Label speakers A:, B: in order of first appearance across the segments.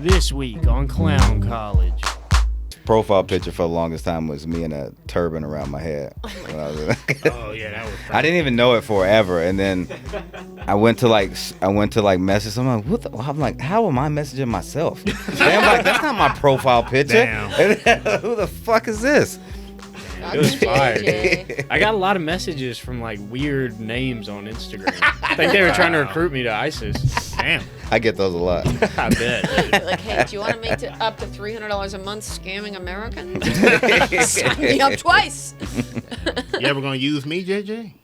A: This week on Clown College.
B: Profile picture for the longest time was me in a turban around my head.
A: Oh yeah, that was.
B: I didn't even know it forever, and then I went to message someone. I'm like, how am I messaging myself? And I'm like, that's not my profile picture.
A: Damn.
B: Who the fuck is this?
A: It was fire. I got a lot of messages from like weird names on Instagram. I think they were trying to recruit me to ISIS. Damn.
B: I get those a lot.
A: I bet.
C: Like, hey, do you want to make it up to $300 a month scamming Americans? Sign me up twice.
D: You ever gonna use me, JJ?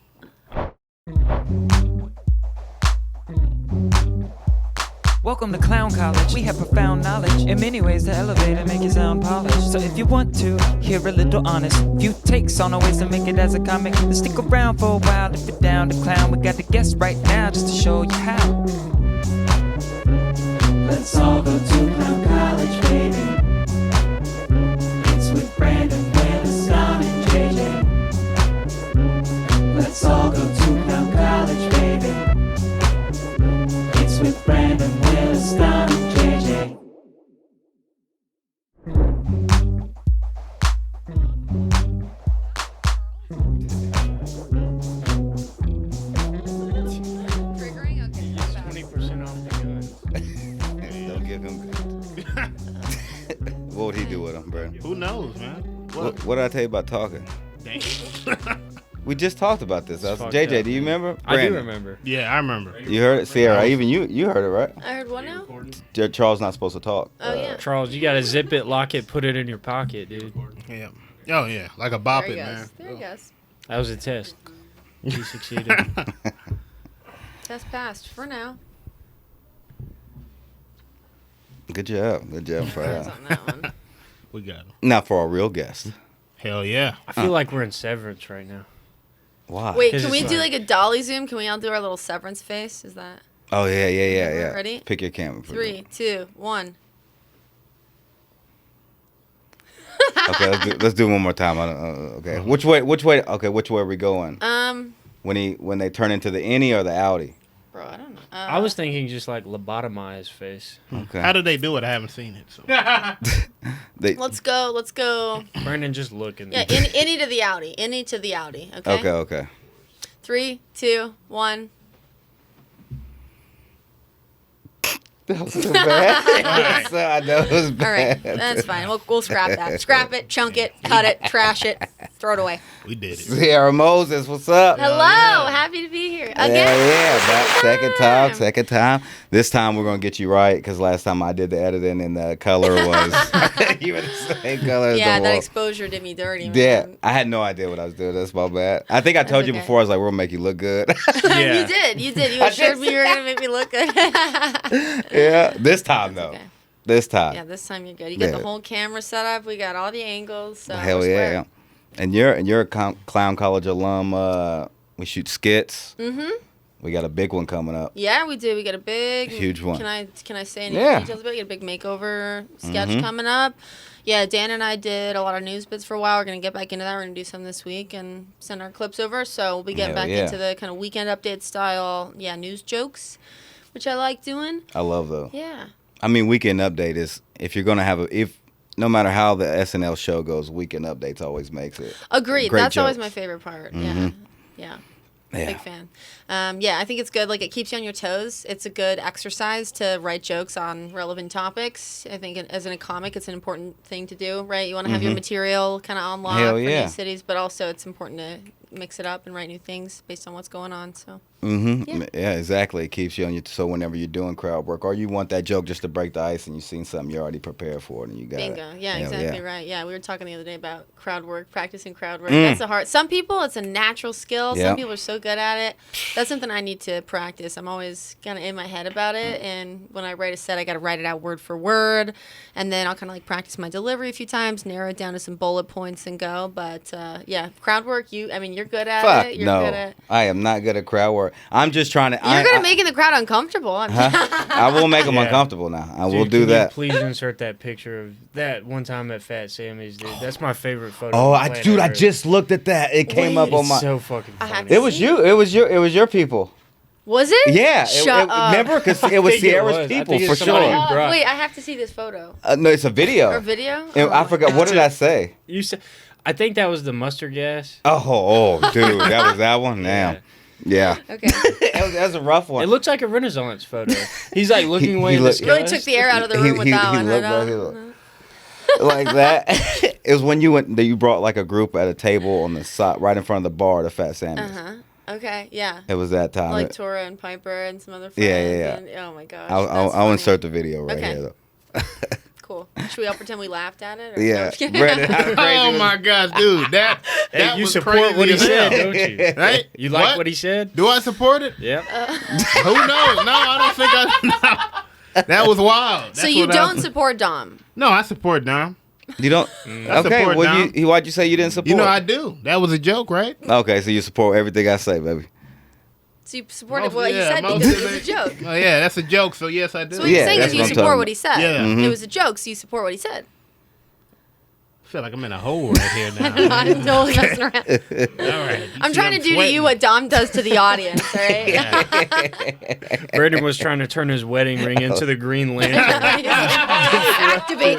E: Welcome to Clown College. We have profound knowledge in many ways to elevate and make you sound polished. So if you want to hear a little honest few takes on our ways to make it as a comic, then stick around for a while. If you're down to clown, we got the guest right now just to show you how. Let's all go to Clown College, baby. It's with Branden, Willis, Dom, and JJ. Let's all go to Clown College, baby. It's with Branden, Willis, Dom, and JJ.
C: Triggering? Okay.
A: 20% off the gun.
B: Don't give him. What would he do with him, bro?
D: Who knows, man?
B: What did I tell you about talking?
D: Dang.
B: We just talked about this.
A: It's fucked
B: JJ,
A: up,
B: do you remember?
A: I do
B: Branden,
A: remember.
D: Yeah, I remember.
B: You heard it, Sierra. Even you heard it, right?
C: I heard one now?
B: Charles not supposed to talk.
C: Oh, yeah.
A: Charles, you gotta zip it, lock it, put it in your pocket, dude.
D: Yeah. Oh yeah, like a bop
C: There
D: it,
C: he
D: man.
C: goes. There he goes.
A: That was a test. He succeeded.
C: Test passed for now.
B: Good job. Good job for
C: That's
B: that.
C: on that one.
D: We got him.
B: Not for our real guest.
D: Hell yeah.
A: I feel like we're in Severance right now.
B: Why?
C: Wait,
A: 'Cause
C: can we
A: it's
C: do
A: like-
C: like a dolly zoom? Can we all do our little severance face? Is that
B: Oh yeah.
C: Ready?
B: Pick your camera.
C: 3, 2, 1?
B: Okay, let's do it one more time. Okay, which way? Okay, which way are we going? When they turn into the innie or the outie?
C: Bro, I don't know.
A: I was thinking just like lobotomize his face.
B: Okay.
D: How did they do it? I haven't seen it. So.
C: Let's go.
A: Branden, just look in
C: Yeah,
A: there.
C: innie to the outie. Innie to the outie. Okay.
B: Okay.
C: 3, 2, 1.
B: That was so bad. I know it was
C: All
B: bad.
C: right, that's fine. We'll scrap that. Scrap it, chunk it, cut it, trash it, throw it away.
D: We did it.
B: Sierra Moses, what's up?
C: Hello, happy to be here again.
B: Yeah. Back, second time. This time we're gonna get you right because last time I did the editing and the color was you were the same color as
C: Yeah,
B: the
C: that
B: wall.
C: exposure did me dirty, man.
B: Yeah, I had no idea what I was doing. That's my bad. I think I told you
C: okay.
B: before. I was like, "We'll make you look good."
A: Yeah.
C: You did. You
B: I
C: assured
B: did
C: me you were gonna make me look good.
B: Yeah, this time though.
C: Okay.
B: This time.
C: Yeah, this time you're good. You got
B: Yeah.
C: the whole camera set up. We got all the angles. So
B: Hell
C: we're
B: yeah.
C: square.
B: And you're a Clown College alum. We shoot skits.
C: Mhm.
B: We got a big one coming up.
C: Yeah, we do. We got a big,
B: Huge one.
C: Can I say any
B: Yeah.
C: details about it? We got a big makeover sketch
B: Mhm.
C: coming up. Yeah, Dan and I did a lot of news bits for a while. We're gonna get back into that. We're gonna do some this week and send our clips over. So we'll be getting
B: Hell
C: back
B: yeah.
C: into the kind of weekend update style, news jokes, which I like doing.
B: I love those.
C: Yeah.
B: I mean, weekend update is if you're gonna have no matter how the SNL show goes, weekend updates always makes it.
C: Agreed.
B: Great
C: That's always
B: jokes.
C: my favorite part.
B: Mhm.
C: Yeah.
B: Yeah.
C: Big fan. I think it's good. Like, it keeps you on your toes. It's a good exercise to write jokes on relevant topics. I think as a comic, it's an important thing to do, right? You want to have your material kind of on lock
B: Hell
C: for
B: yeah.
C: new cities, but also it's important to mix it up and write new things based on what's going on. So
B: Mm-hmm. Yeah, exactly. It keeps you on your so whenever you're doing crowd work or you want that joke just to break the ice and you've seen something you're already prepared for it and you got
C: bingo.
B: it.
C: Yeah,
B: Hell
C: exactly right. Yeah, we were talking the other day about crowd work, practicing crowd work.
B: Mm.
C: That's the hard. Some people, it's a natural skill.
B: Yeah.
C: Some people are so good at it. That's something I need to practice. I'm always kind of in my head about it, and when I write a set, I got to write it out word for word, and then I'll kind of like practice my delivery a few times, narrow it down to some bullet points, and go. But yeah, crowd work. You're good at
B: Fuck
C: it. You're
B: no.
C: good at.
B: I am not good at crowd work. I'm just trying to.
C: You're good at making the crowd uncomfortable.
B: I will make them
A: Yeah.
B: uncomfortable now. I will
A: Dude,
B: do
A: can
B: that.
A: You please insert that picture of that one time at Fat Sammy's, dude. That's my favorite photo.
B: Oh,
A: on the planet
B: I
A: Earth.
B: just looked at that. It came up
A: It's
B: on my.
A: so fucking
C: I
A: funny.
C: haven't
B: It was
C: seen
B: you. It was your people.
C: Was it?
B: Yeah.
C: Shut up.
B: Remember? Because it was
A: think it
B: Sierra's
A: was. I
B: people,
A: think
B: for
A: it's somebody
B: sure.
A: who brought-
C: Wait, I have to see this photo.
B: No, it's a video.
C: Or video?
B: And I forgot. What did I say?
A: You said, I think that was the mustard gas.
B: Oh, dude. That was that one? Damn. Yeah.
C: Okay.
B: that was a rough one.
A: It looks like a Renaissance photo. He's like looking away in the sky.
C: Really took the air out of the room with that one.
B: looked like, he looked like that. It was when you brought like a group at a table on the side, right in front of the bar, the Fat Sammys.
C: Okay, yeah.
B: It was that time.
C: Like Tora and Piper and some other friends.
B: Yeah.
C: And, oh my gosh.
B: I'll insert the video right
C: Okay.
B: here, though.
C: Cool. Should we all pretend we laughed at it? Or
B: Yeah.
C: No?
B: Branden, how crazy
D: Oh
B: was-
D: my gosh, dude, that
A: Hey, you
D: was
A: support
D: crazy
A: what he
D: as hell.
A: said, don't you?
D: Right?
A: You like what he said?
D: Do I support it?
A: Yep.
D: Who knows? No, I don't think I. No. That was wild.
C: So
D: That's
C: you
D: what I-
C: don't support Dom?
D: No, I support Dom.
B: You don't?
D: I
B: Okay.
D: support Dom.
B: Why'd you say you didn't support?
D: You know I do. That was a joke, right?
B: Okay, so you support everything I say, baby.
C: So you supported
D: Most-
C: what
D: yeah,
C: he said
D: most
C: because
D: of
C: it was a
D: it-
C: joke.
D: Oh yeah, that's a joke. So yes, I do.
C: So what you're
B: Yeah,
C: saying
B: that's
C: is you
B: what I'm
C: support
B: talking
C: what he said.
D: Yeah.
B: Mhm.
C: It was a joke, so you support what he said.
D: I feel like I'm in a hole right here now.
C: I'm totally messing around.
D: All right. You
C: I'm
D: see
C: trying to do to you what Dom does to the audience, all right?
A: Brandon was trying to turn his wedding ring into the Green Lantern.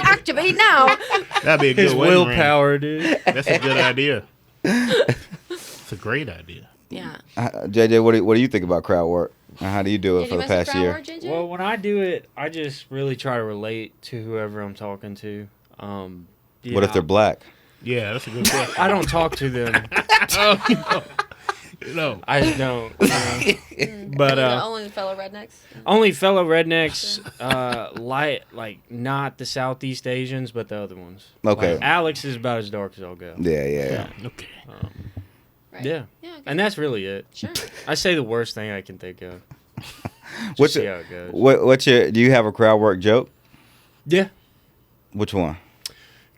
C: Activate now.
D: That'd be a good
A: His
D: wedding ring.
A: willpower, dude.
D: That's a good idea. It's a great idea.
C: Yeah.
B: JJ, what do you think about crowd work? And how do you do it
C: Did
B: for
C: you
B: the
C: mess with
B: past
C: crowd
B: year?
C: work, JJ?
A: Well, when I do it, I just really try to relate to whoever I'm talking to.
B: What if they're black?
D: Yeah, that's a good question.
A: I don't talk to them.
D: Oh, no.
A: I just don't. You know? But
C: only the fellow rednecks.
A: only fellow rednecks, like not the Southeast Asians, but the other ones.
B: Okay.
A: Like, Alex is about as dark as I'll go.
B: Yeah.
D: Okay.
C: Right.
A: Yeah.
C: Yeah. Okay.
A: And that's really it.
C: Sure.
A: I say the worst thing I can think of. Just
B: What's
A: see
B: it-
A: how it goes.
B: What's your? Do you have a crowd work joke?
A: Yeah.
B: Which one?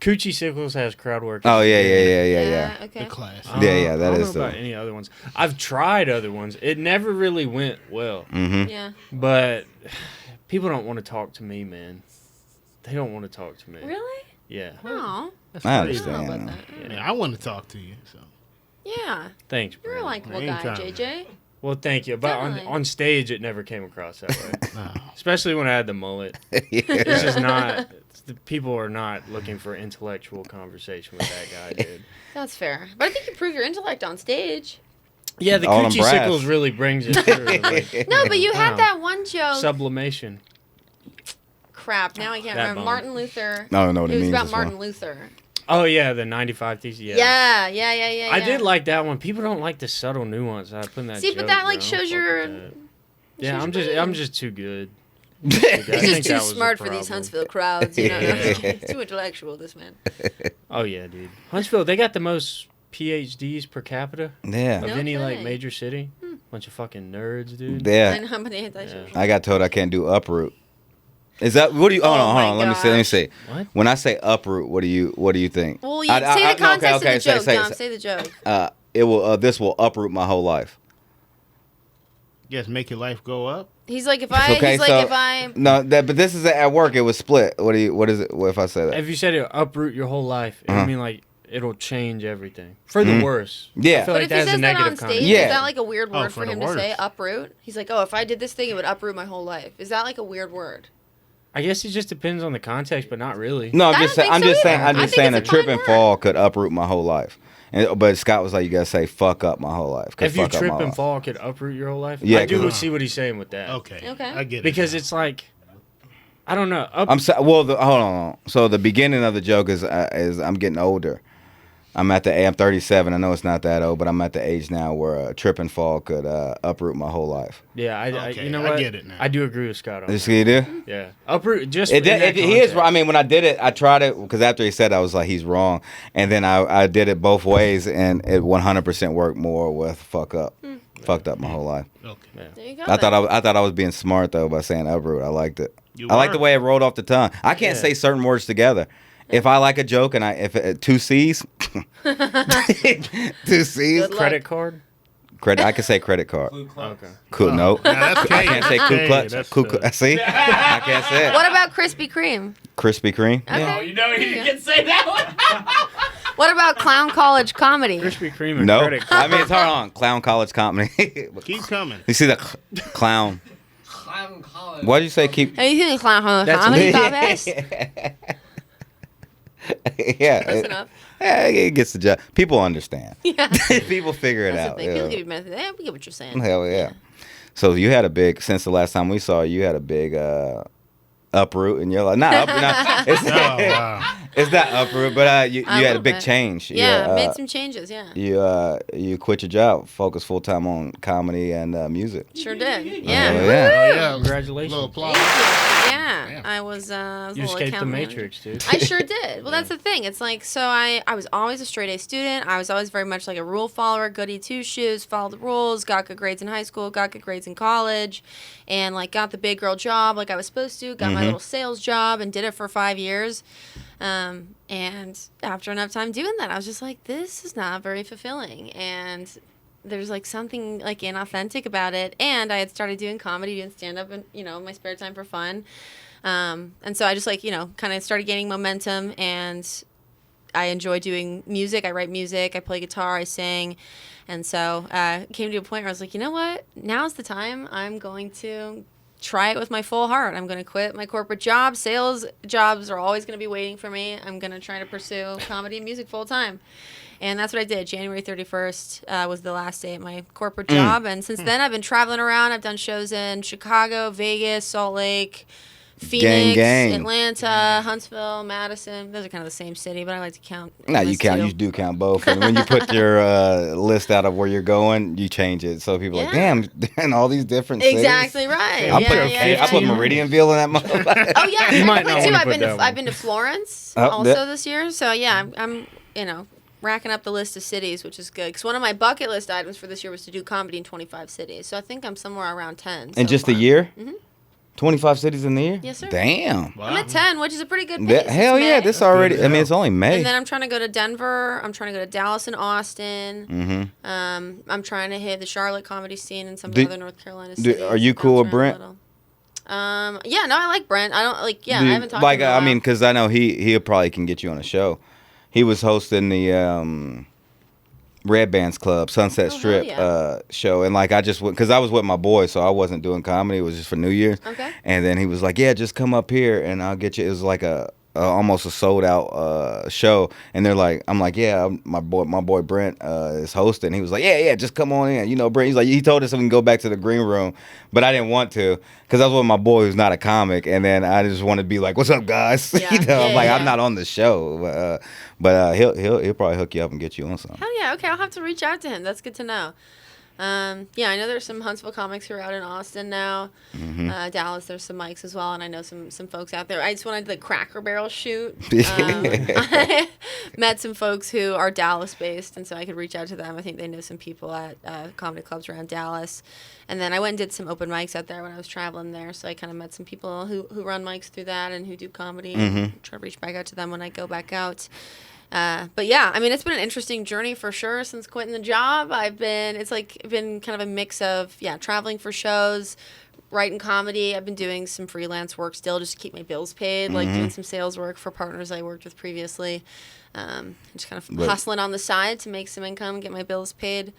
A: Coochie Sickles has crowd work.
B: Oh yeah.
C: Okay.
D: The class.
B: Yeah, that
A: I don't
B: is
A: know about
B: the-
A: any other ones. I've tried other ones. It never really went well.
B: Mm-hmm.
C: Yeah.
A: But people don't want to talk to me, man. They don't want to talk to me.
C: Really?
A: Yeah.
C: Oh.
D: That's
B: I
D: crazy.
C: I don't know
B: understand.
C: about that.
D: Man, I want to talk to you. So
C: Yeah.
A: Thanks,
C: You're a
A: Brandon.
C: likable guy,
D: Anytime.
C: JJ.
A: Well, thank you. But
C: Definitely.
A: on stage, it never came across that way.
D: no.
A: Especially when I had the mullet. It's just not. The people are not looking for intellectual conversation with that guy, dude.
C: That's fair. But I think you prove your intellect on stage.
A: Yeah, the
B: All them
A: Coochie
B: brass.
A: Sickles really brings it through. Like,
C: No, but you had
A: Wow.
C: that one joke.
A: sublimation.
C: Crap. Now I can't
A: That
C: remember.
A: bummed.
C: Martin Luther.
B: I don't know what it
C: It was
B: means.
C: about
B: this
C: Martin
B: one.
C: Luther.
A: Oh yeah, the 95 thesis.
C: Yeah.
A: I did like that one. People don't like the subtle nuance I put in that.
C: See, but
A: joke,
C: that, like,
A: bro.
C: shows
A: Fuck
C: your-
A: with that. Yeah,
C: shows
A: I'm
C: your
A: just
C: brain.
A: too good.
C: He's
A: think
C: just
A: that
C: too
A: was the
C: smart for these
A: problem.
C: Huntsville crowds. You know? He's too intellectual, this man.
A: Oh yeah, dude. Huntsville, they got the most PhDs per capita
B: Yeah.
A: of
C: No
A: any like
C: kidding.
A: major city. Bunch of fucking nerds, dude.
C: I
B: Yeah.
C: know how many anti-social.
B: I got told I can't do uproot. Is that what do you? Hold
C: Oh
B: on.
C: my
B: Let me
C: gosh.
B: see.
A: What?
B: When I say uproot, what do you think?
C: Well, you say the context of the joke, Dom. Say the joke.
B: It will. This will uproot my whole life.
D: Just make your life go up.
C: He's like, if
B: Okay,
C: he's like,
B: so-
C: if I.
B: No, but this is at work. It was split. What is it? What if I say that?
A: If you said it uproot your whole life, it
B: Uh-huh.
A: would mean like it'll change everything for the worse.
B: Yeah.
A: I feel
C: But
A: like
C: if he
A: that has a
C: says that
A: negative
C: on stage,
A: connotation.
B: Yeah.
C: is that like a weird word
D: for
C: for him
D: the
C: to say?
D: worst.
C: Uproot. He's like, oh, if I did this thing, it would uproot my whole life. Is that like a weird word?
A: I guess it just depends on the context, but not really.
B: No,
C: I
B: I'm just
C: don't
B: saying. I'm
C: think
B: just
C: so
B: saying.
C: either.
B: I'm
C: I
B: just
C: think
B: saying. A
C: it's a
B: trip
C: fine
B: and
C: word.
B: fall could uproot my whole life. But Scott was like, you gotta say fuck up my whole life. 'cause
A: If you
B: fuck up
A: trip
B: my
A: and
B: life.
A: fall, could uproot your whole life.
B: Yeah,
A: I do
B: 'cause-
A: see what he's saying with that.
D: Okay.
C: Okay.
D: I get it.
A: Because
D: now.
A: it's like, I don't know.
B: I'm so, well. Hold on. So the beginning of the joke is I'm getting older. I'm 37. I know it's not that old, but I'm at the age now where a trip and fall could uproot my whole life.
A: Yeah,
D: Okay,
A: you know
D: I
A: what?
D: get it now.
A: I do agree with Scott on
B: You
A: that.
B: see, you do?
A: Yeah, uproot just.
B: It
A: in that
B: he is.
A: context.
B: I mean, when I did it, I tried it because after he said, I was like, he's wrong, and then I did it both ways, and it 100% worked more with fuck up, fucked up my whole life.
D: Okay.
C: There you go.
B: I thought I was being smart though by saying uproot. I liked it.
D: You
B: I like
D: were.
B: the way it rolled off the tongue. I can't
A: Yeah.
B: say certain words together. If I like a joke and if it, two C's, 2 C's,
C: Good luck.
A: Credit card.
B: credit. I can say credit card.
A: Okay.
B: Cool. No,
D: Now, that's
B: I can't say
D: K.
B: Ku Klux.
D: That's,
B: Ku Klux. See, I can't say it.
C: What about Krispy Kreme?
B: Krispy Kreme.
C: Okay.
A: You know you can say that one.
C: What about clown college comedy?
A: Krispy Kreme and
B: No,
A: credit
B: I
A: card.
B: mean it's hard on clown college comedy.
D: Keep coming.
B: You see the clown?
F: Clown college.
B: What did you say? Keep.
C: Are you think clown college
A: That's
C: comedy?
A: me.
C: Thomas?
B: Yeah,
C: Close enough.
B: it gets the job. People understand.
C: Yeah.
B: People figure it
C: That's the
B: out.
C: thing.
B: yeah.
C: People give you method. Yeah, we get what you're saying.
B: Hell yeah. So you had a big since the last time we saw you. You had a big uproot in your life. Not uproot. It's,
D: Oh, wow.
B: it's not uproot, but you had a
C: little
B: big
C: bit.
B: change.
C: Yeah, made some changes. Yeah.
B: You quit your job, focus full time on comedy and music.
C: Sure did.
B: Oh,
C: Yeah.
B: yeah.
D: Oh, yeah.
A: Congratulations.
D: Little applause.
C: Yeah.
D: Damn.
C: I was a
A: You
C: little
A: escaped the
C: account manager.
A: Matrix, dude.
C: I sure did. Well, that's the thing. It's like, so I was always a straight A student. I was always very much like a rule follower, goody two shoes, followed the rules, got good grades in high school, got good grades in college, and like got the big girl job like I was supposed to, got my little sales job and did it for 5 years. And after enough time doing that, I was just like, this is not very fulfilling. And there's like something like inauthentic about it. And I had started doing comedy, doing stand up and, in my spare time for fun. And so I just like, kind of started gaining momentum, and I enjoy doing music. I write music, I play guitar, I sing. And so it came to a point where I was like, you know what? Now's the time. I'm going to try it with my full heart. I'm going to quit my corporate job. Sales jobs are always going to be waiting for me. I'm going to try to pursue comedy and music full time. And that's what I did. January 31st was the last day at my corporate job. And since then, I've been traveling around. I've done shows in Chicago, Vegas, Salt Lake, Phoenix,
B: gang.
C: Atlanta, Huntsville, Madison. Those are kind of the same city, but I like to count.
B: No, you
C: those
B: count.
C: two.
B: You do count both. And when you put your list out of where you're going, you change it. So people are like,
C: Yeah.
B: damn, in all these different cities.
C: Exactly right.
B: I put
C: yeah.
B: I put Meridianville in that motherfucker.
C: Oh yeah,
A: You might
C: technically
A: not
C: too.
A: wanna
C: I've
A: put
C: been to
A: that one.
C: I've been to Florence
B: Oh,
C: also
B: that-
C: this year. So yeah, I'm racking up the list of cities, which is good. Because one of my bucket list items for this year was to do comedy in 25 cities. So I think I'm somewhere around 10.
B: In
C: so
B: just
C: far.
B: a year? 25 cities in the year?
C: Yes, sir.
B: Damn.
C: I'm at 10, which is a pretty good pace.
B: Hell
C: It's
B: yeah,
C: May.
B: this already, I mean, it's only May.
C: And then I'm trying to go to Denver. I'm trying to go to Dallas and Austin. I'm trying to hit the Charlotte comedy scene and some
B: Do-
C: other North Carolina cities.
B: are you cool with
C: Bounce around a
B: Brent?
C: little. Yeah, no, I like Brent. I don't like. Yeah,
B: Dude,
C: I haven't talked
B: like,
C: to him in a
B: I
C: while.
B: mean, because I know he probably can get you on a show. He was hosting the Red Bands Club Sunset
C: hell
B: Strip
C: yeah.
B: show, and like I just went because I was with my boy, so I wasn't doing comedy. It was just for New Year's.
C: Okay.
B: And then he was like, "Yeah, just come up here, and I'll get you." It was like a almost a sold out show, and they're like, "I'm like, yeah, my boy Brent is hosting." He was like, "Yeah, just come on in." Brent. He's like, he told us we can go back to the green room, but I didn't want to because I was with my boy who's not a comic, and then I just wanted to be like, "What's up, guys?"
C: Yeah,
B: I'm like,
C: yeah.
B: I'm not on the show, but he'll probably hook you up and get you on something.
C: Hell yeah. Okay, I'll have to reach out to him. That's good to know. Yeah, I know there's some Huntsville comics who are out in Austin now. Dallas, there's some mics as well, and I know some folks out there. I just wanted the Cracker Barrel shoot. I met some folks who are Dallas based, and so I could reach out to them. I think they know some people at comedy clubs around Dallas. And then I went and did some open mics out there when I was traveling there, so I kind of met some people who run mics through that and who do comedy. And try to reach back out to them when I go back out. But yeah, I mean, it's been an interesting journey for sure since quitting the job. It's been kind of a mix of, traveling for shows, writing comedy. I've been doing some freelance work still just to keep my bills paid, like doing some sales work for partners I worked with previously. Just kind of hustling on the side to make some income, get my bills paid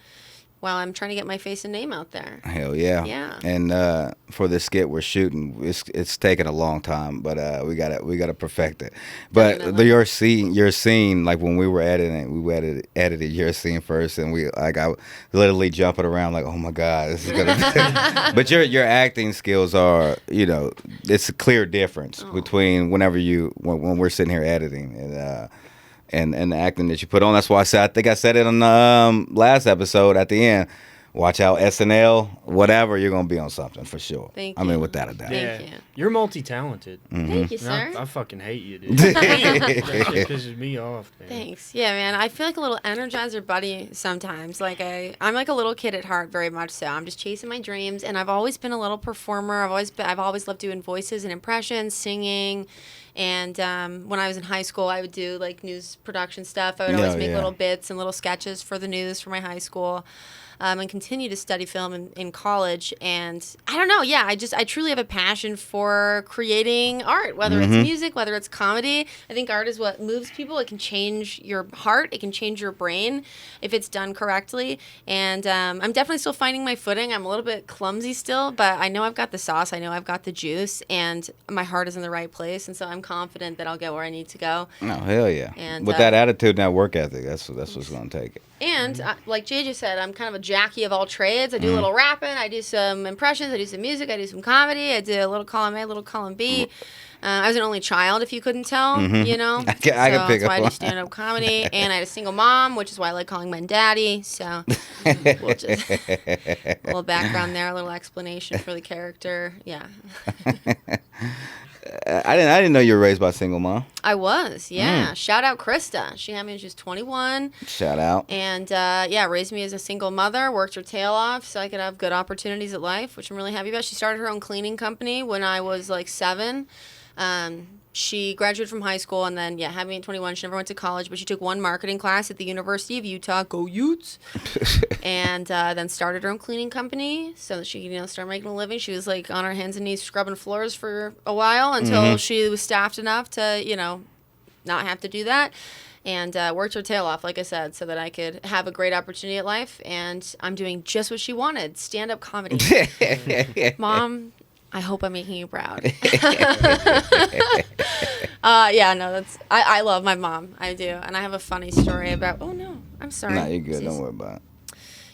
C: while I'm trying to get my face and name out there.
B: Hell yeah.
C: Yeah.
B: And for this skit we're shooting, it's taken a long time, but we gotta perfect it. But
C: Definitely.
B: your scene, like when we were editing, we edited your scene first, and I literally jumping around like, oh my god, this is gonna. But your acting skills are, it's a clear difference between when we're sitting here editing and the acting that you put on. That's why I think I said it on the last episode at the end. Watch out, SNL, whatever, you're going to be on something for sure.
C: Thank
B: I mean,
C: you.
B: without a doubt.
C: Thank
A: Yeah,
C: you.
A: you're multi-talented.
C: Thank you,
A: And I
C: sir.
A: fucking hate you, dude. That shit pisses me off, man.
C: Thanks. Yeah, man. I feel like a little Energizer bunny sometimes. Like I'm like a little kid at heart, very much so. I'm just chasing my dreams, and I've always been a little performer. I've always loved doing voices and impressions, singing. And when I was in high school, I would do like news production stuff. I would always make little bits and little sketches for the news for my high school. and continue to study film in college. And I don't know. Yeah, I truly have a passion for creating art, whether it's music, whether it's comedy. I think art is what moves people. It can change your heart. It can change your brain if it's done correctly. And I'm definitely still finding my footing. I'm a little bit clumsy still, but I know I've got the sauce. I know I've got the juice, and my heart is in the right place. And so I'm confident that I'll get where I need to go.
B: No, hell yeah.
C: And
B: with that attitude and that work ethic, that's what's going to take it.
C: And like JJ said, I'm kind of a Jackie of all trades. I do a little rapping, I do some impressions, I do some music, I do some comedy, I do a little column A, a little column B. I was an only child, if you couldn't tell, you know.
B: I can pick
C: that's why
B: up
C: I do stand-up comedy. And I had a single mom, which is why I like calling men daddy. So we'll just, a little background there, a little explanation for the character. Yeah.
B: I didn't know you were raised by a single mom.
C: I was, yeah. Shout out Krista. She had me when she was 21.
B: Shout out.
C: And, yeah, raised me as a single mother, worked her tail off so I could have good opportunities at life, which I'm really happy about. She started her own cleaning company when I was, like, 7. She graduated from high school and then, had me at 21. She never went to college, but she took one marketing class at the University of Utah. Go Utes! And then started her own cleaning company so that she could, start making a living. She was, like, on her hands and knees scrubbing floors for a while until she was staffed enough to, not have to do that. And worked her tail off, like I said, so that I could have a great opportunity at life. And I'm doing just what she wanted, stand-up comedy. Mom, I hope I'm making you proud. I love my mom. I do. And I have a funny story about, oh no, I'm sorry.
B: No, you're good. Don't worry about it.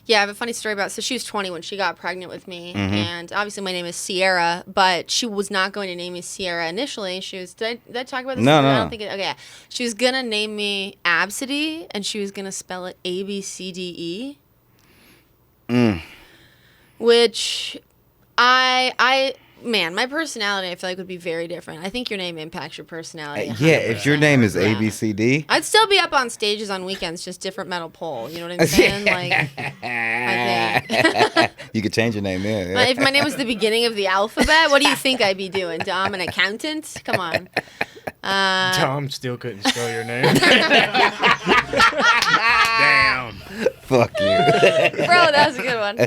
C: Yeah, I have a funny story about, so she was 20 when she got pregnant with me. And obviously my name is Sierra, but she was not going to name me Sierra initially. She was, did I talk about this?
B: No.
C: I don't think okay. Yeah. She was going to name me Absidy, and she was going to spell it ABCDE. Which man, my personality, I feel like, would be very different. I think your name impacts your personality.
B: Yeah, if your name is ABCD.
C: I'd still be up on stages on weekends, just different metal pole. You know what I'm saying? Like, I think.
B: You could change your name then.
C: If my name was the beginning of the alphabet, what do you think I'd be doing? Dom, an accountant? Come on.
A: Tom still couldn't spell your name.
D: Damn.
B: Fuck you.
C: Bro, that was a good one.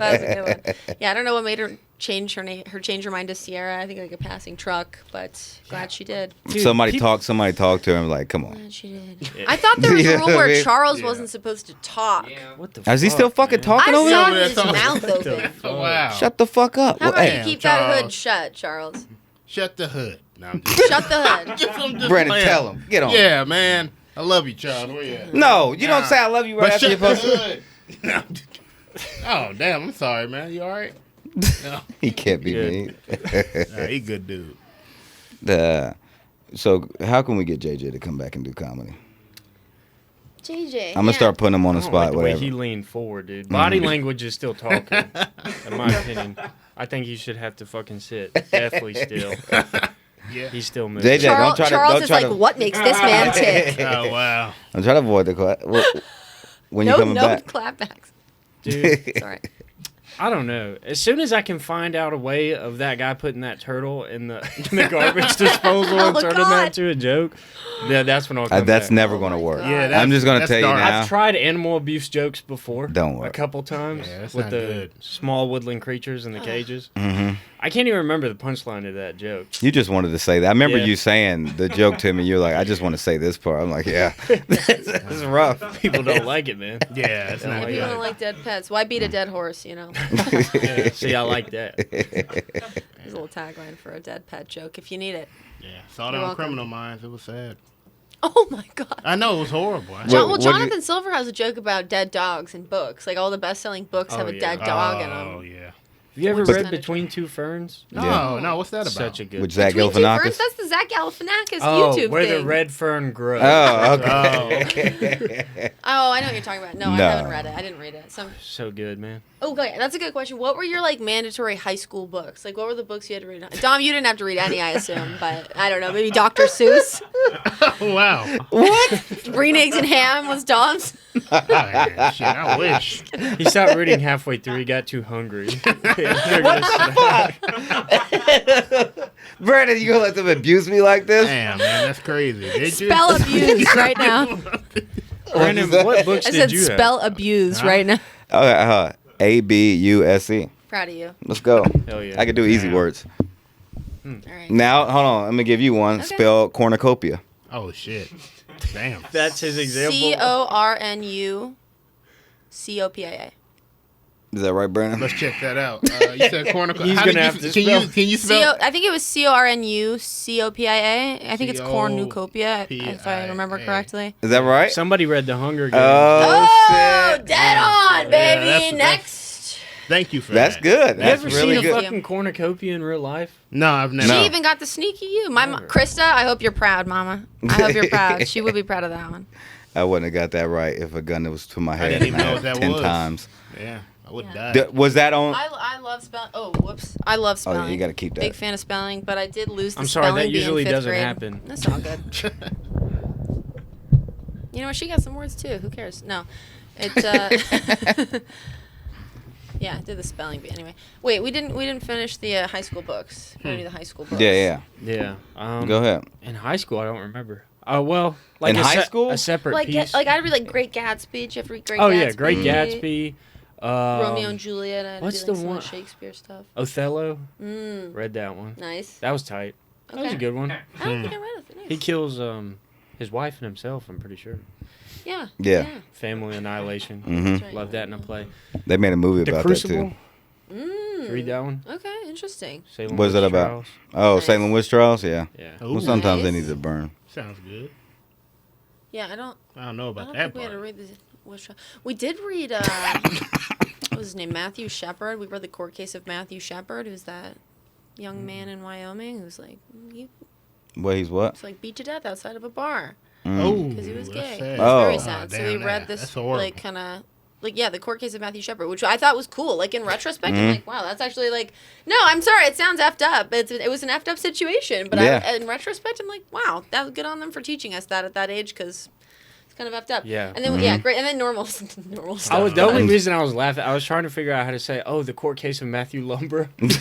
C: Yeah, I don't know what made her change her name, change her mind to Sierra. I think like a passing truck, but glad she did.
B: Dude, somebody talked to him like, come on.
C: Glad she did. I thought there was a rule where Charles wasn't supposed to talk.
A: Yeah, what the fuck?
B: Is he still fucking talking over
C: I
B: there?
C: saw his mouth open.
D: Oh, wow.
B: Shut the fuck up.
C: How about
B: Hey,
C: you keep that
D: Charles.
C: hood shut, Charles?
D: Shut the hood. No, I'm just
C: Shut the hood.
D: I'm just
B: Brandon,
D: playing.
B: tell him. Get on.
D: Yeah, man. I love you, Charles. Where you at?
B: No, you don't say I love you right
D: But
B: after you
D: shut the
B: post it.
D: hood. No, I'm just- oh, damn. I'm sorry, man. You all right? No.
B: He can't be me.
D: Nah, he good dude.
B: So how can we get JJ to come back and do comedy?
C: JJ.
B: I'm gonna start putting him on the
A: I don't
B: spot.
A: like the way
B: Whatever.
A: he leaned forward, dude. Body language is still talking, in my opinion. I think he should have to fucking sit deathly still.
D: Yeah.
A: He's still moving.
B: JJ,
C: Charles,
B: don't try
C: Charles
B: to.
C: is like, what makes this man tick?
D: Oh, wow.
B: I'm trying to avoid the clap. When you
C: No,
B: coming
C: no
B: back?
C: clapbacks.
A: Dude,
C: Sorry.
A: I don't know. As soon as I can find out a way of that guy putting that turtle in the garbage disposal and turning
C: God.
A: that to a joke, that's when I'll come
B: That's
A: back.
B: never gonna work.
D: Yeah,
B: I'm just gonna
D: that's
B: tell you
D: dark.
B: now.
A: I've tried animal abuse jokes before.
B: Don't worry.
A: A couple times
D: Yeah, that's
A: with
D: not
A: the
D: good.
A: small woodland creatures in the cages.
B: Mm-hmm.
A: I can't even remember the punchline of that joke.
B: You just wanted to say that. I remember
A: Yeah.
B: you saying the joke to me. You're like, I just want to say this part. I'm like, yeah, this is rough.
A: People don't like it, man.
D: Yeah, it's not
A: Oh,
C: People
A: yeah.
C: don't like dead pets. Why beat a dead horse,
A: Yeah, see, I like that.
C: There's a little tagline for a dead pet joke if you need it.
D: Yeah, saw that
C: You're
D: on
C: welcome.
D: Criminal Minds. It was sad.
C: Oh my God.
D: I know, it was horrible.
B: What do you-
C: Jonathan Silver has a joke about dead dogs in books. Like all the best-selling books have
A: Oh,
C: a
A: yeah.
C: dead dog in
D: Oh,
C: them.
D: yeah.
A: Have you ever
C: What's
A: read
C: that
A: Between Two Ferns?
D: No, no, what's that about?
A: Such a good.
B: With Zach
C: Between Two Ferns,
B: Galifianakis.
C: that's the Zach Galifianakis
A: oh,
C: YouTube
A: where
C: thing.
A: the red fern grows.
B: Oh, okay.
C: Oh, I know what you're talking about. No, I
B: No.
C: haven't read it. I didn't read it.
A: So good, man.
C: Okay, that's a good question. What were your like mandatory high school books? Like, what were the books you had to read? Dom, you didn't have to read any, I assume, but I don't know. Maybe Dr. Seuss.
D: Oh, wow.
C: Green Eggs and Ham was Dom's.
D: Oh, shit, I wish.
A: He stopped reading halfway through. He got too hungry.
B: Brandon, you gonna let them abuse me like this?
D: Damn, man, that's crazy. Did you?
C: Spell abuse right now.
A: Brandon, what books
C: I
A: did
C: said
A: you
C: spell abuse
D: Huh?
C: right now.
B: Okay, Abuse.
C: Proud of you.
B: Let's go.
A: Hell yeah.
B: I can do easy
D: Damn.
B: words.
C: All right.
B: Now, hold on. Let me give you one.
C: Okay.
B: Spell cornucopia.
D: Oh shit. Damn.
A: That's his example.
C: CORNUCOPIA.
B: Is that right, Brandon?
D: Let's check that out. You said cornucopia.
A: He's
D: How
A: gonna
D: did
A: have
D: you,
A: to
D: can
A: spell.
D: you can you spell?
C: I think it was CORNUCOPIA. I think it's
D: C-O-
C: cornucopia, if I remember
D: P-I-A.
C: correctly.
B: Is that right?
A: Somebody read the Hunger Games.
B: Oh, shit.
C: Dead on, baby.
D: that's-
C: Next.
D: Thank you for
B: That's
D: that.
B: good.
A: you
B: That's
A: ever
B: really
A: seen a
B: good.
A: fucking cornucopia in real life?
D: No, I've never.
B: No.
C: She even got the sneaky you.
A: Never.
C: Krista, I hope you're proud, Mama. I hope you're proud. She would be proud of that one.
B: I wouldn't have got that right if a gun was to my head
D: didn't even know what that
B: 10
D: was.
B: times.
D: Yeah, I would die.
B: Was that on?
C: I love spelling. Oh, whoops. I love
B: Oh,
C: spelling.
B: you got to keep that.
C: Big fan of spelling, but I did lose the
A: I'm sorry,
C: spelling
A: that
C: bee in
A: usually
C: 5th
A: doesn't
C: grade.
A: happen.
C: That's all good. You know what? She got some words too. Who cares? No. It yeah, I did the spelling bee anyway. Wait, we didn't finish the high school books. We gotta do the high school books.
B: Yeah.
A: Yeah.
B: Go ahead.
A: In high school, I don't remember. Oh well, like
B: In
A: a
B: high school?
A: a separate
C: Like
A: piece.
C: I read like Great Gatsby. Did you ever read Great
A: oh
C: Gatsby?
A: yeah, Great Gatsby.
C: Romeo and Juliet. I had to
A: what's
C: do,
A: the
C: like, some of
A: one-
C: Shakespeare stuff.
A: Othello.
C: Mm,
A: Read that one.
C: nice.
A: That was tight. That was a
C: Okay.
A: good one.
C: I don't think I read it. Nice.
A: He kills his wife and himself. I'm pretty sure.
C: Yeah.
B: Yeah.
A: Family Annihilation.
B: Mhm.
C: That's right.
A: Love that in a play.
B: They made a movie
A: The
B: about
A: Crucible.
B: that too.
C: Mm.
A: Did you read that one?
C: Okay, interesting.
A: Salem
B: What is
A: Witch
B: that about?
A: Trials.
B: Oh,
C: Nice.
B: Salem Witch Trials? Yeah.
A: Yeah.
D: Ooh,
B: Well, sometimes they
C: Nice.
B: need to burn.
D: sounds good.
C: Yeah, I don't
D: I don't know
C: I
D: about
C: don't
D: that
C: think we had to
D: part.
C: read the which we did read what was his name? Matthew Shepard. We read the court case of Matthew Shepard, who's that young man in Wyoming who's like he
B: What? He's what?
C: was like beat to death outside of a bar
D: Oh,
C: because he was
D: that's
C: gay.
D: sad.
C: It was very
B: Oh.
C: sad. So
D: damn
C: we
D: that.
C: read this
D: That's horrible.
C: like kind of like the court case of Matthew Shepard, which I thought was cool. Like in retrospect, I'm like, wow, that's actually like no, I'm sorry, it sounds effed up. It was an effed up situation, but
B: Yeah.
C: in retrospect, I'm like, wow, that was good on them for teaching us that at that age because it's kind of effed up.
A: Yeah.
C: And then
B: Mm-hmm.
C: yeah, great. And then normal stuff.
A: I was the only reason I was laughing. I was trying to figure out how to say, "Oh, the court case of Matthew Lumber."
C: Oh my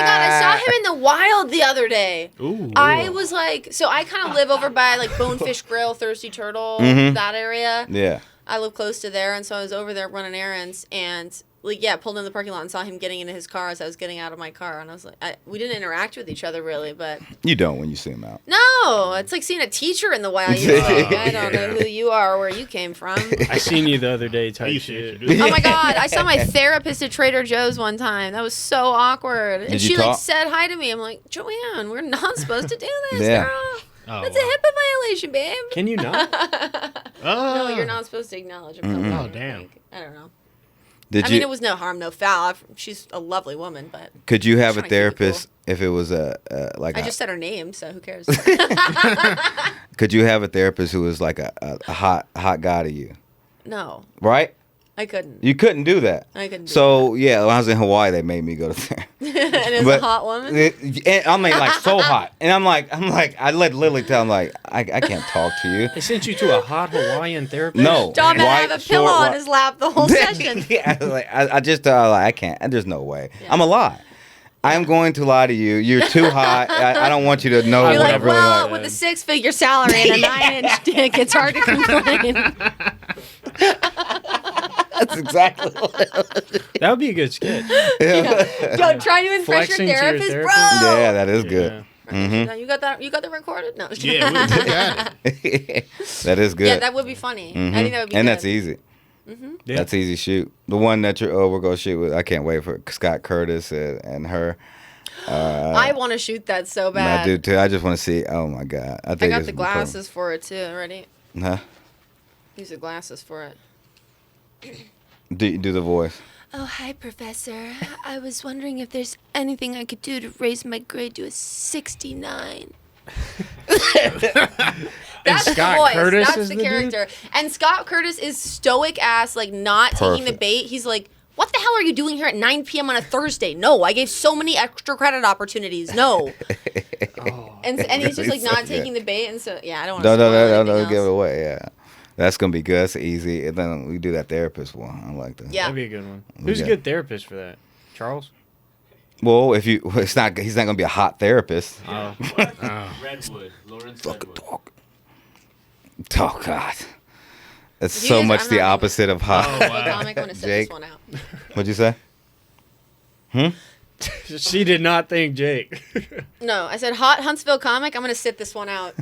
C: god, I saw him in the wild the other day.
D: Ooh.
C: I was like, so I kind of live over by like Bonefish Grill, Thirsty Turtle,
B: Mhm.
C: that area.
B: Yeah.
C: I live close to there, and so I was over there running errands, and like pulled in the parking lot and saw him getting into his car as I was getting out of my car, and I was like, we didn't interact with each other really, but
B: You don't when you see him out.
C: no, it's like seeing a teacher in the wild. You're like, I don't know who you are or where you came from.
A: I seen you the other day
D: I
A: type
D: used to
A: shit.
D: do that.
C: Oh my god, I saw my therapist at Trader Joe's one time. That was so awkward. And
B: Did
C: she
B: you
C: like
B: talk?
C: said hi to me. I'm like, Joanne, we're not supposed to do this,
B: Yeah.
C: girl.
D: Oh,
C: That's a HIPAA violation, babe.
A: Can you not?
D: Oh.
C: No, you're not supposed to acknowledge a public.
D: Oh, damn.
C: I don't know.
B: Did
C: I
B: you?
C: mean, it was no harm, no foul. She's a lovely woman, but
B: Could you have a
C: trying to keep it
B: therapist if it was like
C: I
B: a?
C: just said her name, so who cares?
B: Could you have a therapist who was like a hot guy to you?
C: No,
B: Right?
C: I couldn't.
B: You couldn't do that.
C: I couldn't do
B: So yeah, when I was in Hawaii, they made me go to therapy.
C: and it was
B: But-
C: a hot woman.
B: And I mean, like so hot, and I'm like, I let Lily tell him like, I can't talk to you.
A: They sent you to a hot Hawaiian therapist.
B: No.
C: Dom had to
B: White,
C: have a pillow
B: short,
C: on his lap the whole session.
B: Yeah, I just like I can't. There's no way. I'm a lie. I'm going to lie to you. You're too hot. I don't want you to know
C: You're
B: what I
C: like,
B: really
C: well,
B: like.
C: with a 6-figure salary and a 9-inch dick, it's hard to complain.
B: That's exactly what
A: That would be a good skit.
C: Yo, try to impress
A: Flexing
C: your
A: to your
C: therapist,
A: therapist?
C: bro.
B: Yeah, that is good.
C: No, you got that? You got that recorded? No.
D: Yeah, we got it.
B: That is good.
C: Yeah, that would be funny. I think that would be
B: and
C: good.
B: that's easy.
A: Yeah.
B: That's easy shoot. The one that we're gonna shoot with. I can't wait for Scott Curtis and her.
C: I want to shoot that so bad.
B: I do too. I just want to see. Oh my god! I
C: I
B: think
C: got
B: it's
C: the glasses for it too. Ready?
B: Huh?
C: Use the glasses for it.
B: Do the voice.
C: Oh, hi, Professor. I was wondering if there's anything I could do to raise my grade to a 69. That's
A: Scott
C: the voice.
A: Curtis
C: That's
A: is
C: the
A: the dude?
C: character. And Scott Curtis is stoic ass, like not taking the
B: Perfect.
C: bait. He's like, what the hell are you doing here at 9 p.m. on a Thursday? No, I gave so many extra credit opportunities. No. And he's just like not taking the bait. And so, yeah, I don't want to
B: No, give it away. Yeah, that's gonna be good. That's easy. And then we do that therapist one. I like that.
C: Yeah.
A: That'd be a good one. Who's a
B: Yeah.
A: good therapist for that? Charles?
B: Well, if you, he's not gonna be a hot therapist.
A: Oh.
F: Redwood, Lawrence
B: Fucking
F: Redwood.
B: talk. Oh God. It's
C: If you
B: so
C: guys-
B: much
C: I'm
B: the
C: not
B: opposite of hot.
D: Oh, wow.
C: Comic, I'm gonna set
B: Jake.
C: this one out.
B: What'd you say?
A: She did not think Jake.
C: No, I said hot Huntsville comic. I'm gonna sit this one out.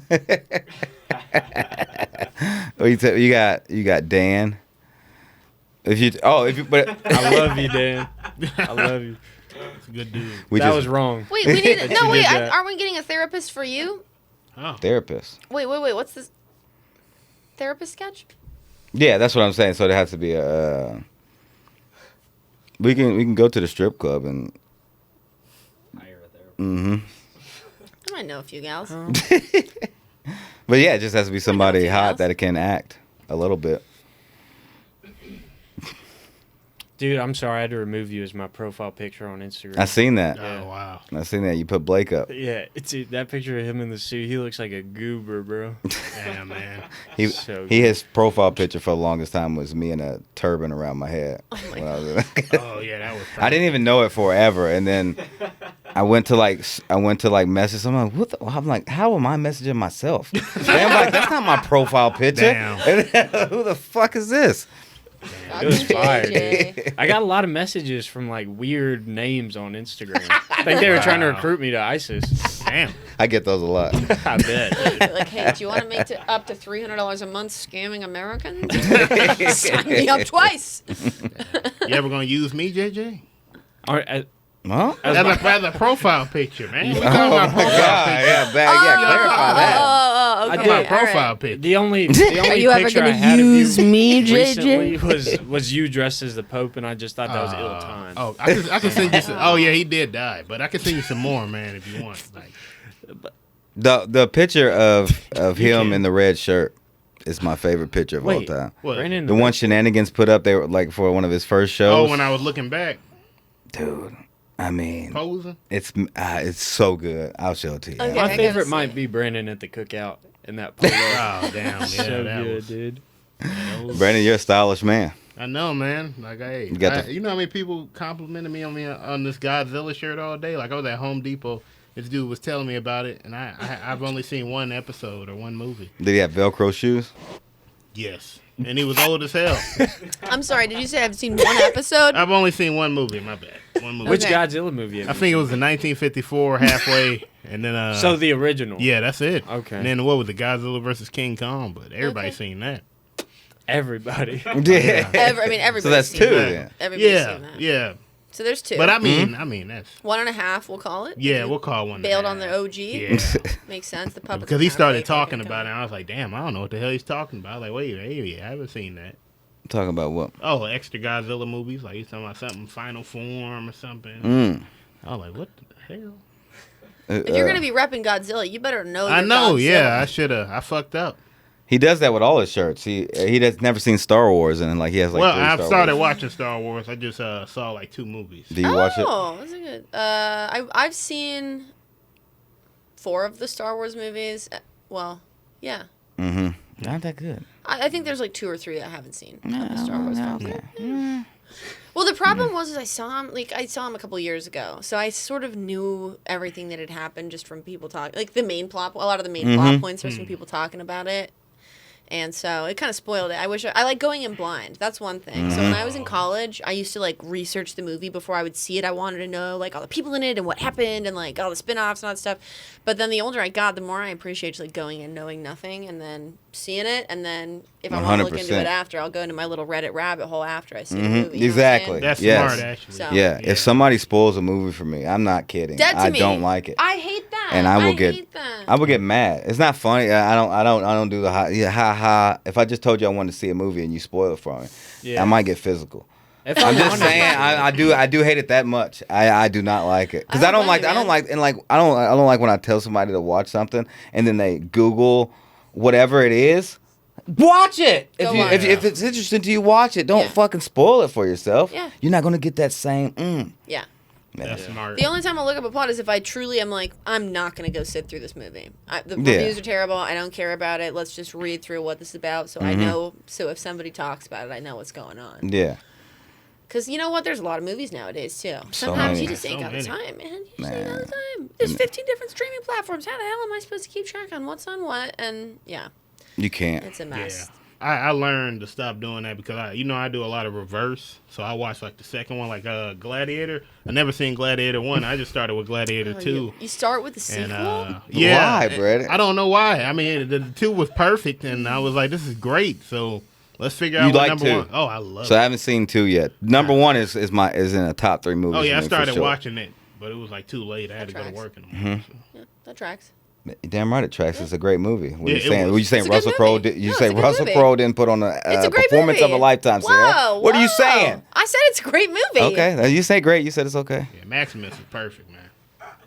B: Oh, you got Dan. But
A: I love you, Dan. I love you.
D: That's a good dude.
A: That was wrong.
C: Wait, we need.
A: That
C: No,
A: you
C: wait.
A: did that.
C: Aren't we getting a therapist for you?
D: Oh.
B: therapist.
C: Wait. What's this? Therapist sketch?
B: Yeah, that's what I'm saying. So there has to be a. We can go to the strip club and. Mm-hmm.
C: I might know a few gals.
B: But yeah, it just has to be somebody
C: nothing
B: hot
C: else.
B: that can act a little bit.
A: Dude, I'm sorry. I had to remove you as my profile picture on Instagram.
B: I seen that.
D: Oh, wow.
B: I seen that. You put Blake up.
A: Yeah, that picture of him in the suit. He looks like a goober, bro.
D: Damn, man.
B: His profile picture for the longest time was me in a turban around my head.
C: Oh my
B: when I was-
D: Oh, yeah, that was
B: I didn't even know it forever, and then I went to message someone. I'm like, how am I messaging myself? And I'm like, that's not my profile picture.
D: Damn.
B: Who the fuck is this?
A: It was fire,
C: JJ.
A: I got a lot of messages from like weird names on Instagram. I think they were trying to recruit me to ISIS.
D: Damn.
B: I get those a lot.
A: I bet.
C: Like, hey, do you want to make up to $300 a month scamming Americans? Sign me up twice.
D: You ever gonna use me, JJ?
A: All right,
B: Huh?
D: As a profile picture, man. We talking about profile picture.
B: Yeah, clarify that.
C: Oh, okay.
A: I did.
D: My
C: all
D: profile
C: right.
D: picture.
A: the only
C: you ever
A: picture
C: gonna
A: I had
C: use
A: of you
C: me,
A: recently
C: JJ?
A: was you dressed as the Pope, and I just thought that was ill timed.
D: Oh, I can send you some. Oh, yeah, he did die. But I can send you some more, man, if you want. Like,
B: The picture of him
D: can.
B: in the red shirt is my favorite picture of all
A: Wait,
B: time.
D: what?
A: Brandon,
B: The one Shenanigans put up, they were like for one of his first shows.
D: Oh, when I was looking back,
B: Dude, I mean,
D: posing.
B: it's so good. I'll show it to you.
C: Okay. I
A: my
C: gotta
A: favorite
C: see
A: might
C: it.
A: be Brandon at the cookout in that polo.
D: Oh, damn. Yeah,
A: so
D: that
A: good,
D: was,
A: dude.
D: that was-
B: Brandon, you're a stylish man.
D: I know, man. Like,
B: You got the-
D: you know how many people complimented me on this Godzilla shirt all day? Like, I was at Home Depot. This dude was telling me about it, and I've only seen one episode or one movie.
B: Did he have Velcro shoes?
D: Yes. And he was old as hell.
C: I'm sorry, did you say I've seen one episode?
D: I've only seen one movie. My bad. One movie.
A: Which
C: Okay.
A: Godzilla movie?
D: I think it was the 1954 halfway, and then
A: so the original.
D: yeah, that's it.
A: Okay.
D: And then what was it, Godzilla versus King Kong? But everybody
C: Okay.
D: seen that.
B: Yeah.
D: Yeah.
C: I mean, everybody's
B: So that's
C: seen
B: two
C: that.
B: then.
C: Everybody's
D: Yeah,
C: seen that.
D: yeah.
C: So there's two.
D: But I mean that's
C: 1.5, we'll call it.
D: yeah. We'll call one.
C: Bailed
D: that.
C: on the OG.
D: Yeah.
C: Makes sense. The puppets.
D: Because
C: are
D: he
C: kinda
D: started
C: fake,
D: talking
C: like,
D: about it, and I was like, damn, I don't know what the hell he's talking about. Like, wait, I haven't seen that.
B: Talking about what?
D: Oh, extra Godzilla movies. Like, he's talking about something Final Form or something.
B: Mm.
D: I was like, what the hell?
C: If you're gonna be repping Godzilla, you better know.
D: I
C: your
D: know,
C: Godzilla.
D: yeah. I should have. I fucked up.
B: He does that with all his shirts. He has never seen Star Wars, and like he has like.
D: Well,
B: 3
D: I've
B: Star
D: started
B: Wars.
D: watching Star Wars. I just saw like 2 movies.
B: Do you watch it?
C: Oh, that's a good. I've seen 4 of the Star Wars movies. Well, yeah.
B: Mm-hmm. Not that good.
C: I think there's like 2 or 3 I haven't seen of the Star Wars films. Well, the problem was is I saw him a couple years ago, so I sort of knew everything that had happened just from people talking, like the main plot. A lot of the main plot points were from people talking about it, and so it kind of spoiled it. I like going in blind. That's one thing. So when I was in college, I used to like research the movie before I would see it. I wanted to know like all the people in it and what happened and like all the spin-offs and all that stuff. But then the older I got, the more I appreciate like going in knowing nothing and then seeing it, and then if I want to look into
B: 100%.
C: it after, I'll go into my little Reddit rabbit hole after I see the movie. You know what I'm
B: Exactly.
C: saying?
D: That's
B: Yes.
D: smart, actually.
C: So-
B: Yeah.
D: Yeah.
B: If somebody spoils a movie for me, I'm not kidding.
C: Dead to
B: I
C: me.
B: don't like it.
C: I hate that.
B: And I will get
C: hate that.
B: I would get mad. It's not funny. I don't do the ha ha. If I just told you I wanted to see a movie and you spoil it for me,
A: Yeah.
B: I might get physical.
A: If
B: I'm just
A: wanted
B: saying.
A: to-
B: I do hate it that much. I do not like it because
C: I
B: I
C: don't
B: don't like.
C: blame
B: I
C: you,
B: don't
C: man.
B: like and like I don't like when I tell somebody to watch something and then they Google whatever it is. Watch it.
C: Go watch
B: If
C: it.
B: it's interesting to you, watch it. Don't
C: Yeah.
B: fucking spoil it for yourself.
C: Yeah.
B: You're not gonna get that same.
C: Yeah.
D: That's smart.
C: The only time I'll look up a plot is if I truly am like, I'm not going to go sit through this movie. The
B: Yeah.
C: reviews are terrible. I don't care about it. Let's just read through what this is about so I know. So if somebody talks about it, I know what's going on.
B: Yeah.
C: Because you know what? There's a lot of movies nowadays, too.
B: So
C: Sometimes
B: many.
C: you just ain't
D: So
C: got the
D: many.
C: time, man. You just ain't got the
B: Man.
C: time. There's 15 different streaming platforms. How the hell am I supposed to keep track on what's on what? And yeah,
B: You can't.
C: it's a mess.
D: I learned to stop doing that because I do a lot of reverse. So I watched like the second one, like Gladiator. I never seen Gladiator 1. I just started with Gladiator 2.
C: You start with the sequel?
D: And, yeah.
B: Why, Brad?
D: I don't know why. I mean, the 2 was perfect, and I was like, this is great. So let's figure out
B: You
D: what
B: like
D: number
B: 2?
D: 1. Oh, I love it.
B: So I haven't seen 2 yet. Number 1 is in a top 3 movies.
D: Oh, yeah, I
B: for
D: started
B: sure.
D: watching it, but it was like too late. I had to go to
C: tracks.
D: work in the morning. So.
C: Yeah, that tracks.
B: Damn right, it tracks. It's a great movie. What
D: Yeah,
B: you
D: it
B: saying?
D: was.
B: What you saying?
C: It's a good
B: Russell Crowe?
C: movie.
B: You
C: No,
B: say
C: it's a good
B: Russell
C: movie.
B: Crowe didn't put on
C: It's a great
B: performance
C: movie.
B: of a lifetime, Sarah?
C: Whoa,
B: What are you
C: whoa.
B: saying?
C: I said it's a great movie.
B: Okay, now you say great. You said it's okay.
D: Yeah, Maximus is perfect, man.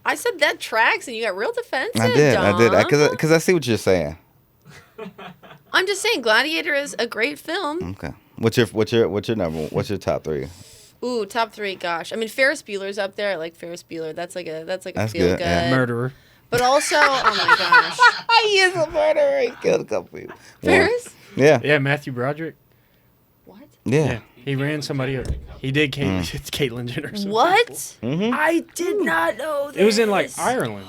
C: I said that tracks, and you got real defensive.
B: I did.
C: Dom.
B: Because I see what you're saying.
C: I'm just saying, Gladiator is a great film.
B: Okay. What's your number? What's your top 3?
C: Ooh, top 3. Gosh, I mean, Ferris Bueller's up there. I like Ferris Bueller. That's like a
B: That's
C: feel
B: good,
C: good.
B: yeah.
A: Murderer.
C: But also, oh my gosh,
B: He is a murderer. He killed a couple people.
C: Ferris.
B: Yeah.
A: Yeah, Matthew Broderick.
C: What?
B: Yeah.
A: He ran somebody over. He did. It's Caitlyn Jenner.
C: What?
B: Mm-hmm.
C: I did not know this.
A: It was in like Ireland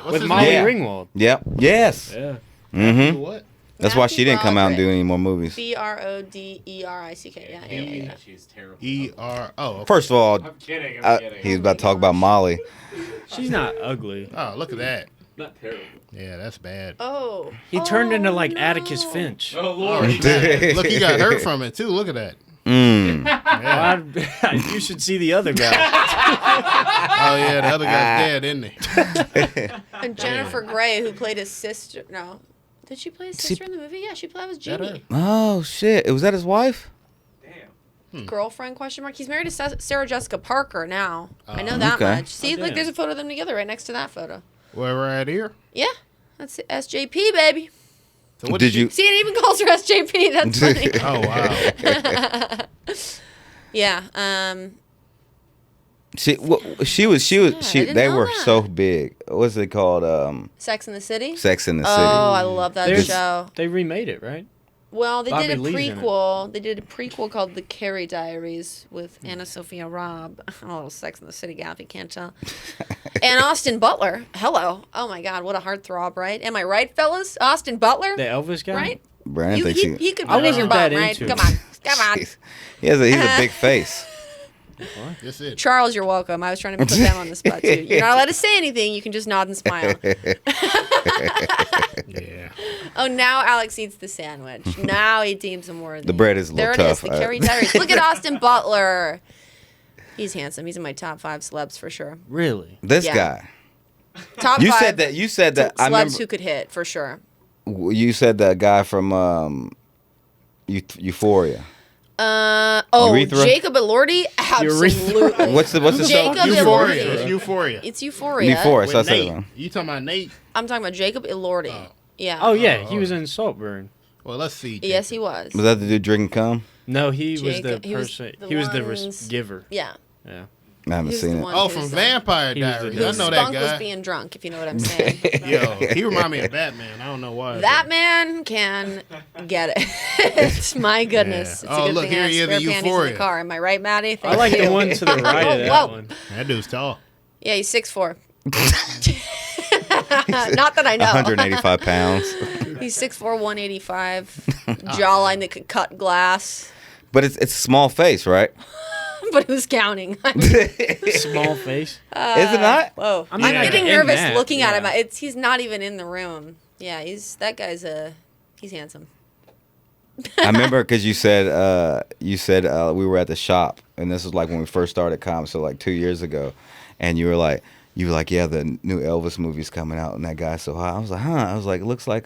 A: with
D: his
A: Molly
B: name?
A: Ringwald.
B: Yep. Yes.
A: Yeah.
B: Mm-hmm.
D: What?
B: That's why she
C: Matthew
B: didn't come out and do
C: Broderick.
B: any more movies.
C: Broderick. Yeah.
F: She's terrible.
D: E-R. Oh, okay.
B: First of all,
F: I'm kidding. I'm kidding.
B: he was about to talk about Molly.
A: She's not ugly.
D: Oh, look at that.
F: Not terrible.
D: Yeah, that's bad.
C: Oh.
A: He turned into like
C: no.
A: Atticus Finch.
F: Oh Lord.
D: Look, you got hurt from it too. Look at that.
B: Mm.
D: Yeah.
A: You should see the other guy.
D: Oh yeah, the other guy's dead, isn't he?
C: And Jennifer Grey, who played his sister. No. Did she play his sister in the movie? Yeah, she played with
D: That
C: Jimmy.
B: Oh shit! Was that his wife?
F: Damn.
C: Girlfriend, question mark. He's married to Sarah Jessica Parker now. I know that
B: Okay.
C: much. See,
A: Oh,
C: look,
A: damn.
C: there's a photo of them together right next to that photo.
D: Where we're at here.
C: Yeah. That's it. SJP, baby.
D: So what
B: Did you?
C: See, it even calls her SJP. That's funny.
D: Oh wow.
C: Yeah.
B: She
C: didn't
B: they
C: know
B: were
C: that.
B: so big. What's it called?
C: Sex in the City.
B: Sex in the
C: Oh,
B: City.
C: I love that
A: There's-
C: show.
A: They remade it, right?
C: Well, they
A: Bobby
C: did a
A: Lee's in it.
C: prequel. They did a prequel called The Carrie Diaries with Anna Sophia Robb. I'm a little Sex in the City gal, if you can't tell. And Austin Butler. Hello. Oh my God, what a heartthrob, right? Am I right, fellas? Austin Butler,
A: The Elvis guy.
C: right?
B: Brandon
C: You,
B: thinks
C: he could
A: I
C: put it in your
A: wasn't
C: butt,
A: that
C: right?
A: into
C: Come
A: it.
C: on, come on.
B: he's a big face.
D: That's it.
C: Charles, you're welcome. I was trying to put them on the spot too. You're not allowed to say anything. You can just nod and smile.
D: Yeah.
C: Oh, now Alex eats the sandwich. Now he deems him worthy.
B: The bread is a little
C: there
B: tough.
C: There it is, the Carrie Diaries. Look at Austin Butler. He's handsome. He's in my top 5 celebs for sure.
A: Really?
B: This
C: Yeah.
B: guy.
C: Top
B: You
C: 5
B: said that. You said that. I
C: celebs
B: remember.
C: who could hit for sure.
B: You said that guy from Euphoria. Urethra?
C: Jacob Elordi? Absolutely.
B: What's the show?
C: Jacob
D: Euphoria.
C: Elordi.
D: It's Euphoria.
C: It's Euphoria.
B: Euphoria. So I
D: With
B: said it
D: Nate.
B: wrong.
D: You talking about Nate?
C: I'm talking about Jacob Elordi.
D: Oh.
C: Yeah.
A: Oh yeah, he was in Saltburn.
D: Well, let's see.
C: Yes, he was.
B: Was that the dude drinking cum?
A: No, he was the
C: Jacob- he was
A: person.
C: the
A: He was the
C: ones-
A: giver.
C: Yeah.
A: Yeah.
B: I haven't
C: He was
B: seen
C: the
B: it.
C: one
D: Oh,
C: who's
D: from
C: the-
D: Vampire
A: He was the
D: Diaries.
A: dude.
D: I
C: Whose
D: know that
C: spunk was
D: guy.
C: being drunk, if you know what I'm saying.
D: Yo, he remind me of Batman. I don't know why.
C: That man can get it. My goodness.
D: Yeah.
C: It's a
D: Oh,
C: good
D: look,
C: thing
D: here
C: I have
D: he is
C: spare
D: in
C: panties in the
D: Euphoria.
C: car. Am I right, Maddie?
A: I
C: Thank
A: like
C: you.
A: the one to the right of that
C: Whoa.
A: one.
D: That dude's tall.
C: Yeah, he's 6'4". Not that I know.
B: 185 pounds.
C: He's 6'4", 185. Jawline that could cut glass.
B: But it's a small face, right?
C: But who's counting?
A: Small face.
B: Is it not?
C: Whoa.
A: I mean,
C: I'm
A: like,
C: getting
A: in
C: nervous
A: that,
C: looking at him.
A: yeah.
C: He's not even in the room. Yeah, he's handsome.
B: I remember because you said we were at the shop, and this was like when we first started comedy, so like 2 years ago, and you were like, yeah, the new Elvis movie's coming out, and that guy's so hot. I was like, huh? I was like, it looks like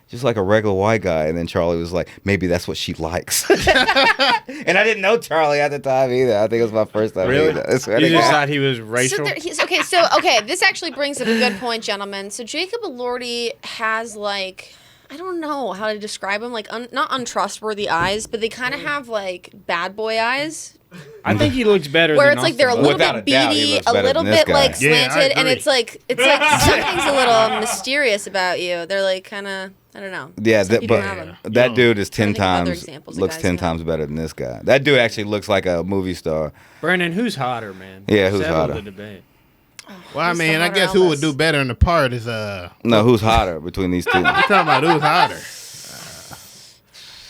B: just like a regular white guy. And then Charlie was like, maybe that's what she likes. And I didn't know Charlie at the time either. I think it was my first time.
A: Really?
B: Either. I swear
A: You
B: to
A: just
B: God.
A: thought he was racial.
C: Okay, this actually brings up a good point, gentlemen. So Jacob Elordi has like, I don't know how to describe him, like not untrustworthy eyes, but they kind of have like bad boy eyes.
A: I think he looks better.
C: Where
A: than
C: it's like they're a
A: Austin
C: little
B: Without
C: bit
B: a doubt, he
C: beady,
B: looks
C: a
B: better
C: little
B: than this
C: bit like
B: guy.
D: Yeah, I
C: slanted, and
D: agree.
C: it's like something's a little mysterious about you. They're like kind of, I don't know.
B: Yeah,
C: Some people
B: but
C: have 'em.
B: that dude is 10
C: Trying to think of other
B: times
C: examples of
B: looks
C: guys
B: 10
C: who have
B: times better than this guy. That dude actually looks like a movie star.
A: Brandon, who's hotter, man?
B: Yeah, who's
A: Settle
B: hotter?
A: the debate.
D: Well, I
C: Who's the
D: mean, I
C: hotter
D: guess who would
C: Elvis?
D: do better in the part is
B: No, who's hotter between these two?
D: I'm talking about who's hotter.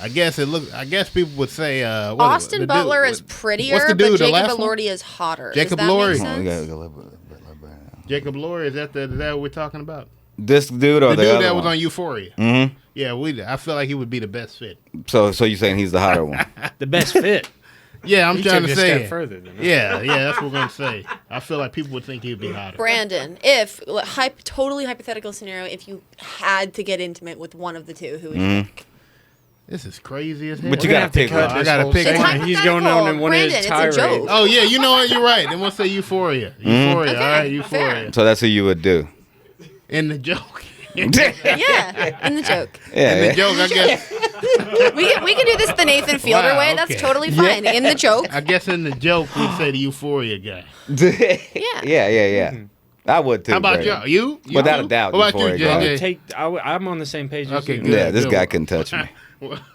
D: I guess people would say
C: Austin Butler is prettier,
D: what's the dude,
C: but
D: the
C: Jacob
D: last one?
C: Elordi is hotter.
D: Jacob
C: Does that
D: Elordi.
C: make
B: Come on, we
C: sense?
B: gotta go a little bit.
D: Jacob Elordi. Is that what we're talking about?
B: This dude or
D: The
B: the
D: dude
B: other
D: that was
B: one?
D: on Euphoria.
B: Mm-hmm.
D: Yeah, I feel like he would be the best fit.
B: So you saying he's the hotter one?
A: The best fit.
D: Yeah, I'm
A: You
D: trying
A: took
D: to
A: it a
D: say
A: step
D: it.
A: further than that.
D: Yeah, that's what we're gonna say. I feel like people would think he'd be hotter.
C: Branden, if totally hypothetical scenario, if you had to get intimate with one of the two, who would you pick?
D: This is crazy as hell.
B: But you
A: We're
B: gotta
A: gonna have to
B: pick
A: cut
B: one.
A: this
D: I gotta
A: whole
D: pick
A: segment.
D: one.
A: He's going on in one of his
C: Branden, it's a
A: tirades.
C: joke.
D: Oh yeah, you know what? You're right. Then we'll say Euphoria. Euphoria.
C: Okay,
D: All right, Euphoria.
C: fair.
B: So that's who you would do.
D: In the joke.
C: Yeah, in the joke.
B: Yeah.
D: In the joke, I guess.
C: We can do this the Nathan Fielder
D: Wow,
C: way. That's
D: okay.
C: totally fine. In the joke.
D: I guess in the joke we'd say the Euphoria guy.
B: Yeah. I would too.
D: How about
B: Brandon.
D: you? You
B: Without
D: too?
B: a doubt,
D: What about you,
B: Euphoria guy.
D: JJ?
A: I'm on the same page as
D: Okay,
A: you.
D: good.
B: Yeah, this
D: Good
B: guy
D: one.
B: couldn't touch me.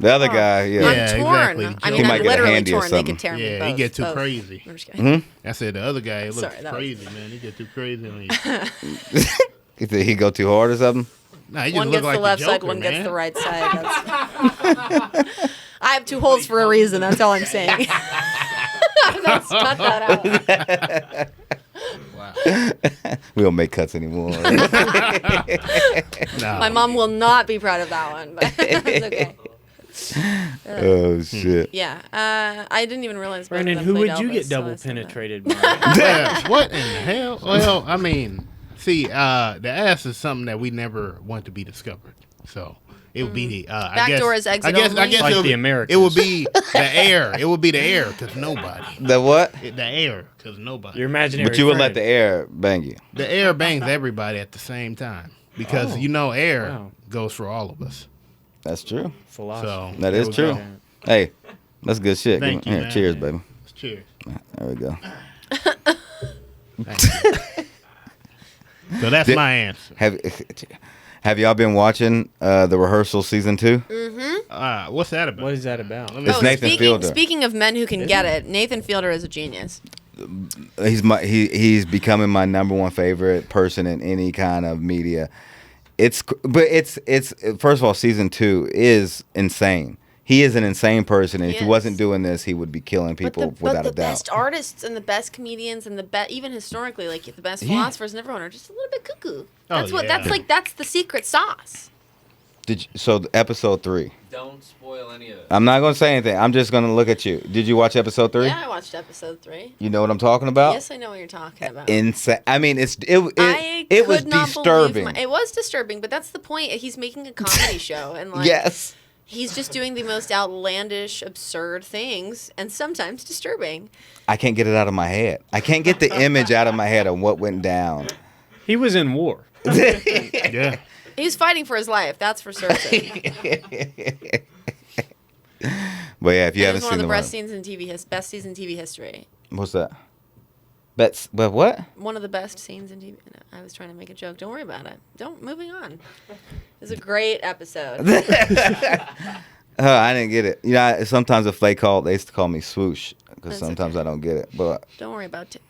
B: The other guy, yeah.
D: Yeah,
C: I'm torn.
D: exactly.
C: I
D: He
C: mean,
B: might
C: I'm
B: get a
C: literally
B: handy or
C: torn. They
B: something.
C: could tear me
D: Yeah,
C: both.
D: he get too
C: both.
D: crazy.
C: I'm just kidding.
D: I said the other guy looks
C: Sorry, that was-
D: crazy, man. He get too crazy on you.
B: You think he go too hard or something?
D: Nah, he just
C: One
D: look
C: gets
D: like
C: the left
D: Joker,
C: side, one
D: man.
C: gets the right side. That's... I have two holes for a reason. That's all I'm saying. Let's cut that out.
B: We don't make cuts anymore.
D: Nah.
C: My mom will not be proud of that one, but it's okay.
B: Oh shit.
C: Yeah, I didn't even realize. both of
A: Brandon,
C: them
A: who
C: played
A: would you
C: Elvis,
A: get
C: so I
A: double
C: said that.
A: penetrated by?
D: Yeah, what in the hell? Well, I mean, see, the ass is something that we never want to be discovered. So it would be the I guess,
C: Backdoor is exit
D: I guess,
C: only?
D: I guess
A: Like
D: it would
A: the
D: be-
A: Americans.
D: It would be the air. It would be the air because nobody.
B: The what?
D: The air because nobody.
A: Your imaginary
B: But you would let
A: friend.
B: the air bang you.
D: The air bangs everybody at the same time because air
A: Wow.
D: goes for all of us.
B: That's true.
A: philosophy.
D: So
B: That
D: there
B: is
D: we
B: true.
D: go.
B: Hey, that's good shit.
D: Thank you,
B: Here,
D: man.
B: cheers, baby.
D: Cheers.
B: There we go.
D: So that's my answer.
B: Have y'all been watching the rehearsal season 2?
D: What's that about?
A: What is that about?
B: It's Nathan Fielder.
C: Speaking of men who can get it, Nathan Fielder is a genius.
B: He's becoming my number one favorite person in any kind of media. It's first of all, season 2 is insane. He is an insane person, and if he
C: Yes.
B: wasn't doing this, he would be killing people
C: but
B: without
C: the
B: a doubt.
C: best artists and the best comedians and even historically, like the best philosophers and everyone are just a little bit cuckoo. That's that's the secret sauce.
B: So episode 3.
F: Don't spoil any of it.
B: I'm not gonna say anything. I'm just gonna look at you. Did you watch episode 3?
C: Yeah, I watched episode 3.
B: You know what I'm talking about?
C: Yes, I know what you're talking about.
B: Insane. I mean, it
C: I
B: was
C: could not
B: disturbing.
C: believe it was disturbing, but that's the point. He's making a comedy show, and like,
B: Yes.
C: he's just doing the most outlandish, absurd things, and sometimes disturbing.
B: I can't get it out of my head. I can't get the image out of my head of what went down.
A: He was in war.
D: Yeah.
C: He's fighting for his life, that's for certain.
B: But yeah, if you
C: It
B: haven't
C: was one
B: seen
C: of the
B: the
C: best scenes in best season in TV history.
B: what's that? But what?
C: One of the best scenes in TV. No, I was trying to make a joke. Don't worry about it. Moving on. It was a great episode.
B: I didn't get it. You know, sometimes if they used to call me swoosh because
C: That's
B: sometimes
C: okay.
B: I don't get it. But
C: Don't worry about it.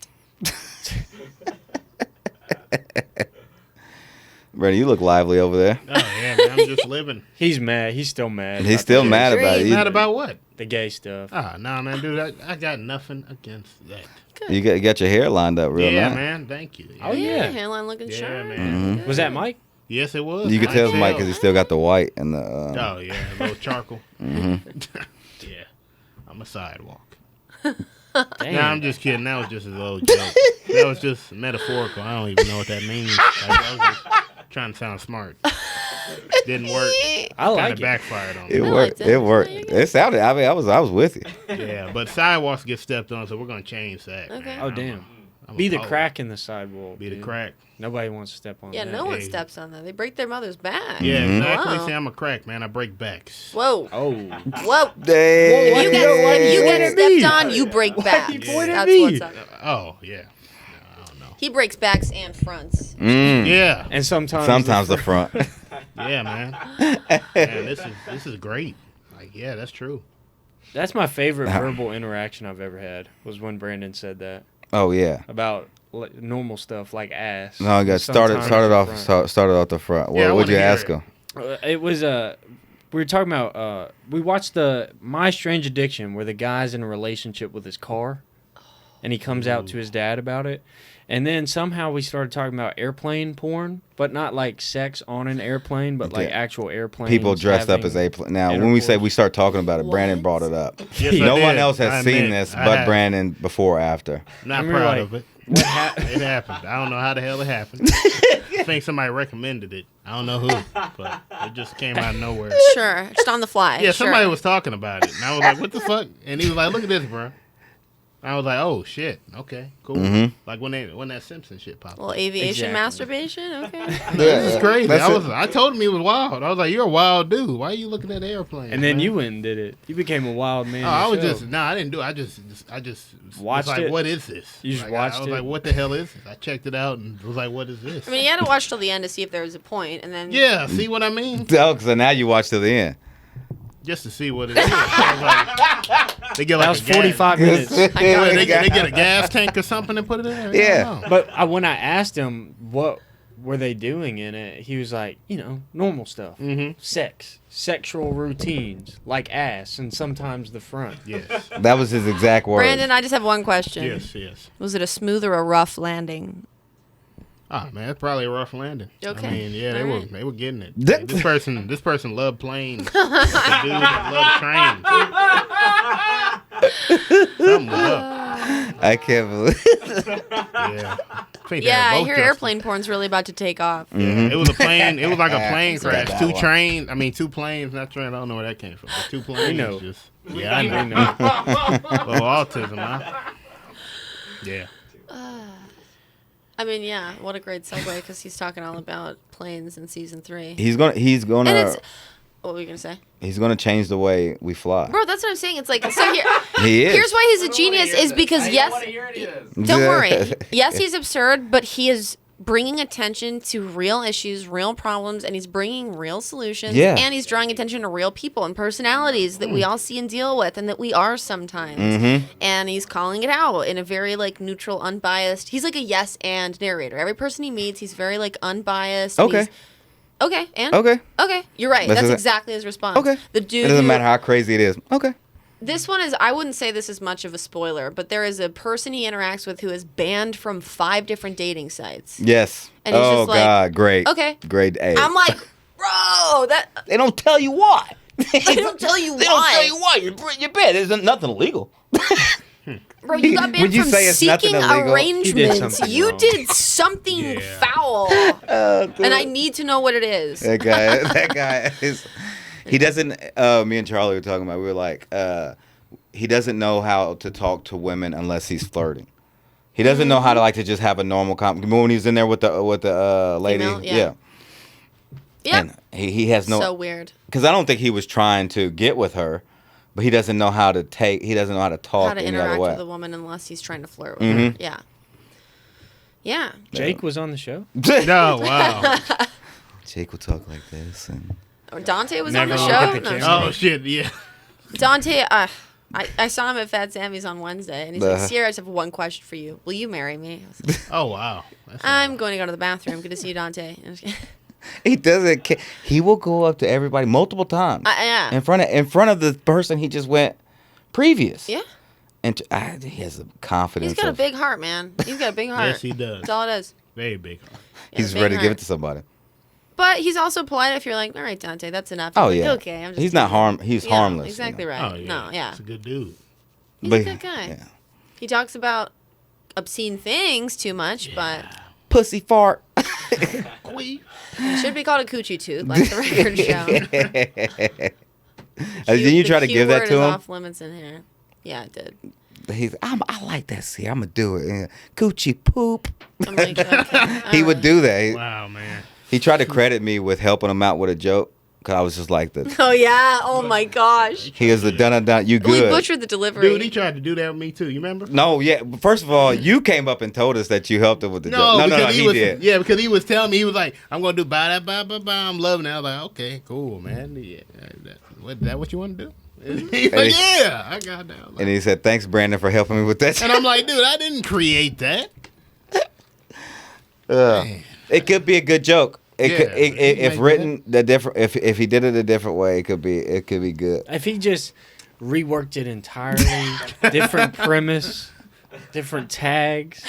B: Brandon, you look lively over there.
D: Oh yeah, man, I'm just living.
A: He's mad. He's still mad.
B: He's
A: about
B: still
A: the-
B: mad about it.
C: Dream.
B: You,
D: Mad about what?
A: the gay stuff.
D: Ah, nah, man, dude, I got nothing against that.
B: you got your hair lined up real
D: Yeah,
B: nice.
D: man, thank you.
A: Oh,
C: Yeah,
A: yeah.
C: hairline looking
D: Yeah,
C: sharp.
D: man.
A: Was that Mike?
D: Yes, it was.
B: You could tell it's
D: Mike
B: Mike because he still got the white and the.
D: Oh yeah, a little charcoal.
B: Mhm.
D: Yeah, I'm a sidewalk.
A: Damn.
D: Nah, I'm just kidding. That was just a little joke. That was just metaphorical. I don't even know what that means. Like, I was just trying to sound smart. Didn't work.
A: I
D: Kind
A: like
D: of
A: it.
D: backfired on
B: It
D: me.
C: I
B: worked.
C: liked it.
B: It worked.
C: Yeah, you're
B: It sounded. I mean, I was with you.
D: Yeah, but sidewalks get stepped on, so we're gonna change that.
C: Okay.
D: man.
A: Oh,
D: I'm
A: damn.
D: a
A: Be the
D: poet.
A: crack in the sidewalk.
D: Be the
A: dude.
D: crack.
A: Nobody wants to step on
C: Yeah,
A: that.
C: no one
D: Hey.
C: steps on that. They break their mother's back.
D: Yeah,
B: Mhm.
D: exactly.
C: Wow.
D: See, I'm a crack, man. I break backs.
C: Whoa.
A: Oh.
C: Whoa.
B: Dang.
C: If you get, if you get stepped on, you break backs.
A: you point at
C: That's
A: me?
C: what's up.
D: Oh yeah. I don't know.
C: He breaks backs and fronts.
D: Yeah,
A: And sometimes
B: the front.
D: yeah, man. Man, this is great. Like, yeah, that's true.
A: That's my favorite verbal interaction I've ever had was when Brandon said that
B: Oh yeah.
A: about normal stuff like ass.
B: No, I got
A: Sometimes
B: started
A: the
B: off
A: front.
B: started off the front.
D: Yeah, I
B: What would
D: wanna
B: you
D: hear
B: ask
D: it.
B: him?
A: It was we were talking about. We watched the My Strange Addiction, where the guy's in a relationship with his car, and he comes out to his dad about it. And then somehow we started talking about airplane porn, but not like sex on an airplane, but like actual airplanes.
B: People dressed up as airplane. Now, when we say we start talking about it, Branden brought it up.
D: Yes,
B: No
D: I
B: one
D: did.
B: else has
D: I
B: seen
D: admit,
B: this
D: I
B: but
D: have.
B: Branden before or after.
D: Not
A: And we were
D: proud
A: like,
D: of it.
A: What happened?
D: It happened. I don't know how the hell it happened. I think somebody recommended it. I don't know who, but it just came out of nowhere.
C: Sure, just on the fly.
D: Yeah,
C: sure.
D: somebody was talking about it, and I was like, "What the fuck?" And he was like, "Look at this, bro." I was like, "Oh shit, okay, cool." Like when that Simpson shit popped.
C: Well, aviation
A: Exactly.
C: masturbation. Okay.
D: This is crazy.
B: That's
D: I told him he was wild. I was like, "You're a wild dude. Why are you looking at airplanes?"
A: And then
D: man?"
A: you went and did it. You became a wild man.
D: Oh, I was
A: yourself.
D: just I didn't do it. I just
A: Watched
D: was like,
A: it?
D: what is this?
A: You just
D: Like,
A: watched
D: I was
A: it?
D: like, what the hell is this? I checked it out and was like, what is this?
C: I mean, you had to watch till the end to see if there was a point, and then
D: Yeah, see what I mean?
B: Oh, so now you watch till the end.
D: Just to see what it is. I was like, they get like
A: That was
D: a gas-
A: 45 minutes.
C: I got it.
D: They get a gas tank or something and put it in there. I
B: Yeah.
D: don't know.
A: But when I asked him what were they doing in it, he was like, normal stuff.
D: Mhm.
A: Sex, sexual routines, like ass, and sometimes the front.
D: Yes,
B: That was his exact word.
C: Branden, I just have one question.
D: yes.
C: Was it a smooth or a rough landing?
D: Ah, man, it's probably a rough landing.
C: Okay.
D: I mean, yeah,
C: All right.
D: they were getting it.
B: That-
D: Like, this person loved planes. The dude that loved trains. Something was up.
B: I can't believe.
D: Yeah. I think they
C: Yeah,
D: were
C: I
D: both
C: hear
D: dressed-
C: airplane porn's really about to take off.
D: Yeah, it was a plane. It was like a plane
B: Got
D: crash.
B: that
D: Two
B: one.
D: trains. I mean, two planes. Not train. I don't know where that came from. But two planes.
A: know.
D: Just, yeah, I
A: You
D: know.
A: know.
D: Little autism, huh? Yeah.
C: I mean, yeah, what a great segue because he's talking all about planes in season 3.
B: He's gonna
C: And it's what were you gonna say,
B: he's gonna change the way we fly.
C: bro? That's what I'm saying. It's like so here.
B: He is.
C: Here's why he's a genius is because yes, don't worry. Yes, he's absurd, but he is bringing attention to real issues, real problems, and he's bringing real solutions.
B: Yeah.
C: And he's drawing attention to real people and personalities that we all see and deal with, and that we are sometimes.
B: Mm-hmm.
C: And he's calling it out in a very like neutral, unbiased. He's like a yes and narrator. Every person he meets, he's very like unbiased. and
B: Okay.
C: he's- Okay. And.
B: Okay.
C: Okay. You're right.
B: That's
C: That's
B: a-
C: exactly his response.
B: Okay.
C: The dude.
B: It doesn't
C: who-
B: matter how crazy it is. Okay.
C: This one is, I wouldn't say this is much of a spoiler, but there is a person he interacts with who is banned from 5 different dating sites.
B: Yes.
C: And he's
B: oh
C: just like,
B: God, great.
C: okay.
B: Great A.
C: I'm like, bro, that
B: They don't tell you why.
C: they don't tell you
B: They don't
C: why.
B: tell you why. You're bad. There's nothing illegal.
C: Bro, you got banned
B: Would you
C: from
B: say it's nothing
C: seeking
B: illegal?
C: arrangements.
A: You did something
C: You
A: wrong.
C: did something
D: Yeah.
C: foul. And I need to know what it is.
B: That guy is. He doesn't. Me and Charlie were talking about. We were like, he doesn't know how to talk to women unless he's flirting. He doesn't know how to like to just have a normal Remember when he was in there with the lady?
C: Female? Yeah. Yeah.
B: And he has no.
C: So weird.
B: Because I don't think he was trying to get with her, but he doesn't know how to take. He doesn't know how to talk
C: How to
B: any
C: interact
B: other way.
C: with a woman unless he's trying to flirt with her. Yeah. Yeah.
A: Jake was on the show.
D: No, wow.
B: Jake would talk like this, and
C: Or Dante was
A: Never
C: on the
A: look
C: show.
A: at the
C: No, I'm
A: camera.
D: Oh shit, yeah.
C: Dante, I saw him at Fat Sammy's on Wednesday, and he's like, Sierra, I just have one question for you. Will you marry me? I was like,
D: Oh wow. That's
C: I'm going to go to the bathroom. Good to see you, Dante. And I was like,
B: he doesn't. He will go up to everybody multiple times
C: yeah.
B: in front of the person he just went previous.
C: Yeah.
B: And he has a confidence.
C: He's got a
B: of-
C: big heart, man. He's got a big heart.
D: Yes, he does.
C: That's all it is.
D: Very big.
C: Yeah,
B: He's
C: big
B: ready to give
C: heart.
B: it to somebody.
C: But he's also polite if you're like, all right, Dante, that's enough.
B: Oh
C: He's like,
B: yeah.
C: okay. I'm just
B: He's not
C: kidding."
B: He's
C: Yeah,
B: harmless.
C: Exactly
B: you know.
C: right.
D: Oh yeah.
C: No, yeah.
D: He's a good dude.
C: He's
B: But
C: a good guy.
B: yeah.
C: He talks about obscene things too much, but
B: Pussy fart.
D: Quee.
C: it should be called a coochie tooth, like the record show.
B: Didn't you
C: The
B: try to
C: Q
B: give that
C: word
B: to
C: is
B: him?
C: off limits in here. Yeah, it did.
B: I like that. See, I'm gonna do it. Yeah. Coochie poop.
C: I'm like, okay,
B: He
C: all
B: would
C: right.
B: do that.
D: Wow, man.
B: He tried to credit me with helping him out with a joke, cause I was just like the.
C: Oh yeah! Oh my gosh!
B: He is the dun. You
C: We
B: good?
C: butchered the delivery.
D: Dude, he tried to do that with me too. You remember?
B: No, yeah. First of all, you came up and told us that you helped him with the joke. No,
D: because
B: he
D: was,
B: did.
D: Yeah, because he was telling me, he was like, I'm gonna do ba da ba ba ba. I'm loving it. I was like, okay, cool, man. Yeah, that what you want to do? He's like, yeah, I got that.
B: And he said, "Thanks, Branden, for helping me with that."
D: And I'm like, dude, I didn't create that.
B: It could be a good joke. If written the different, if he did it a different way, it could be good.
A: If he just reworked it entirely, different premise, different tags,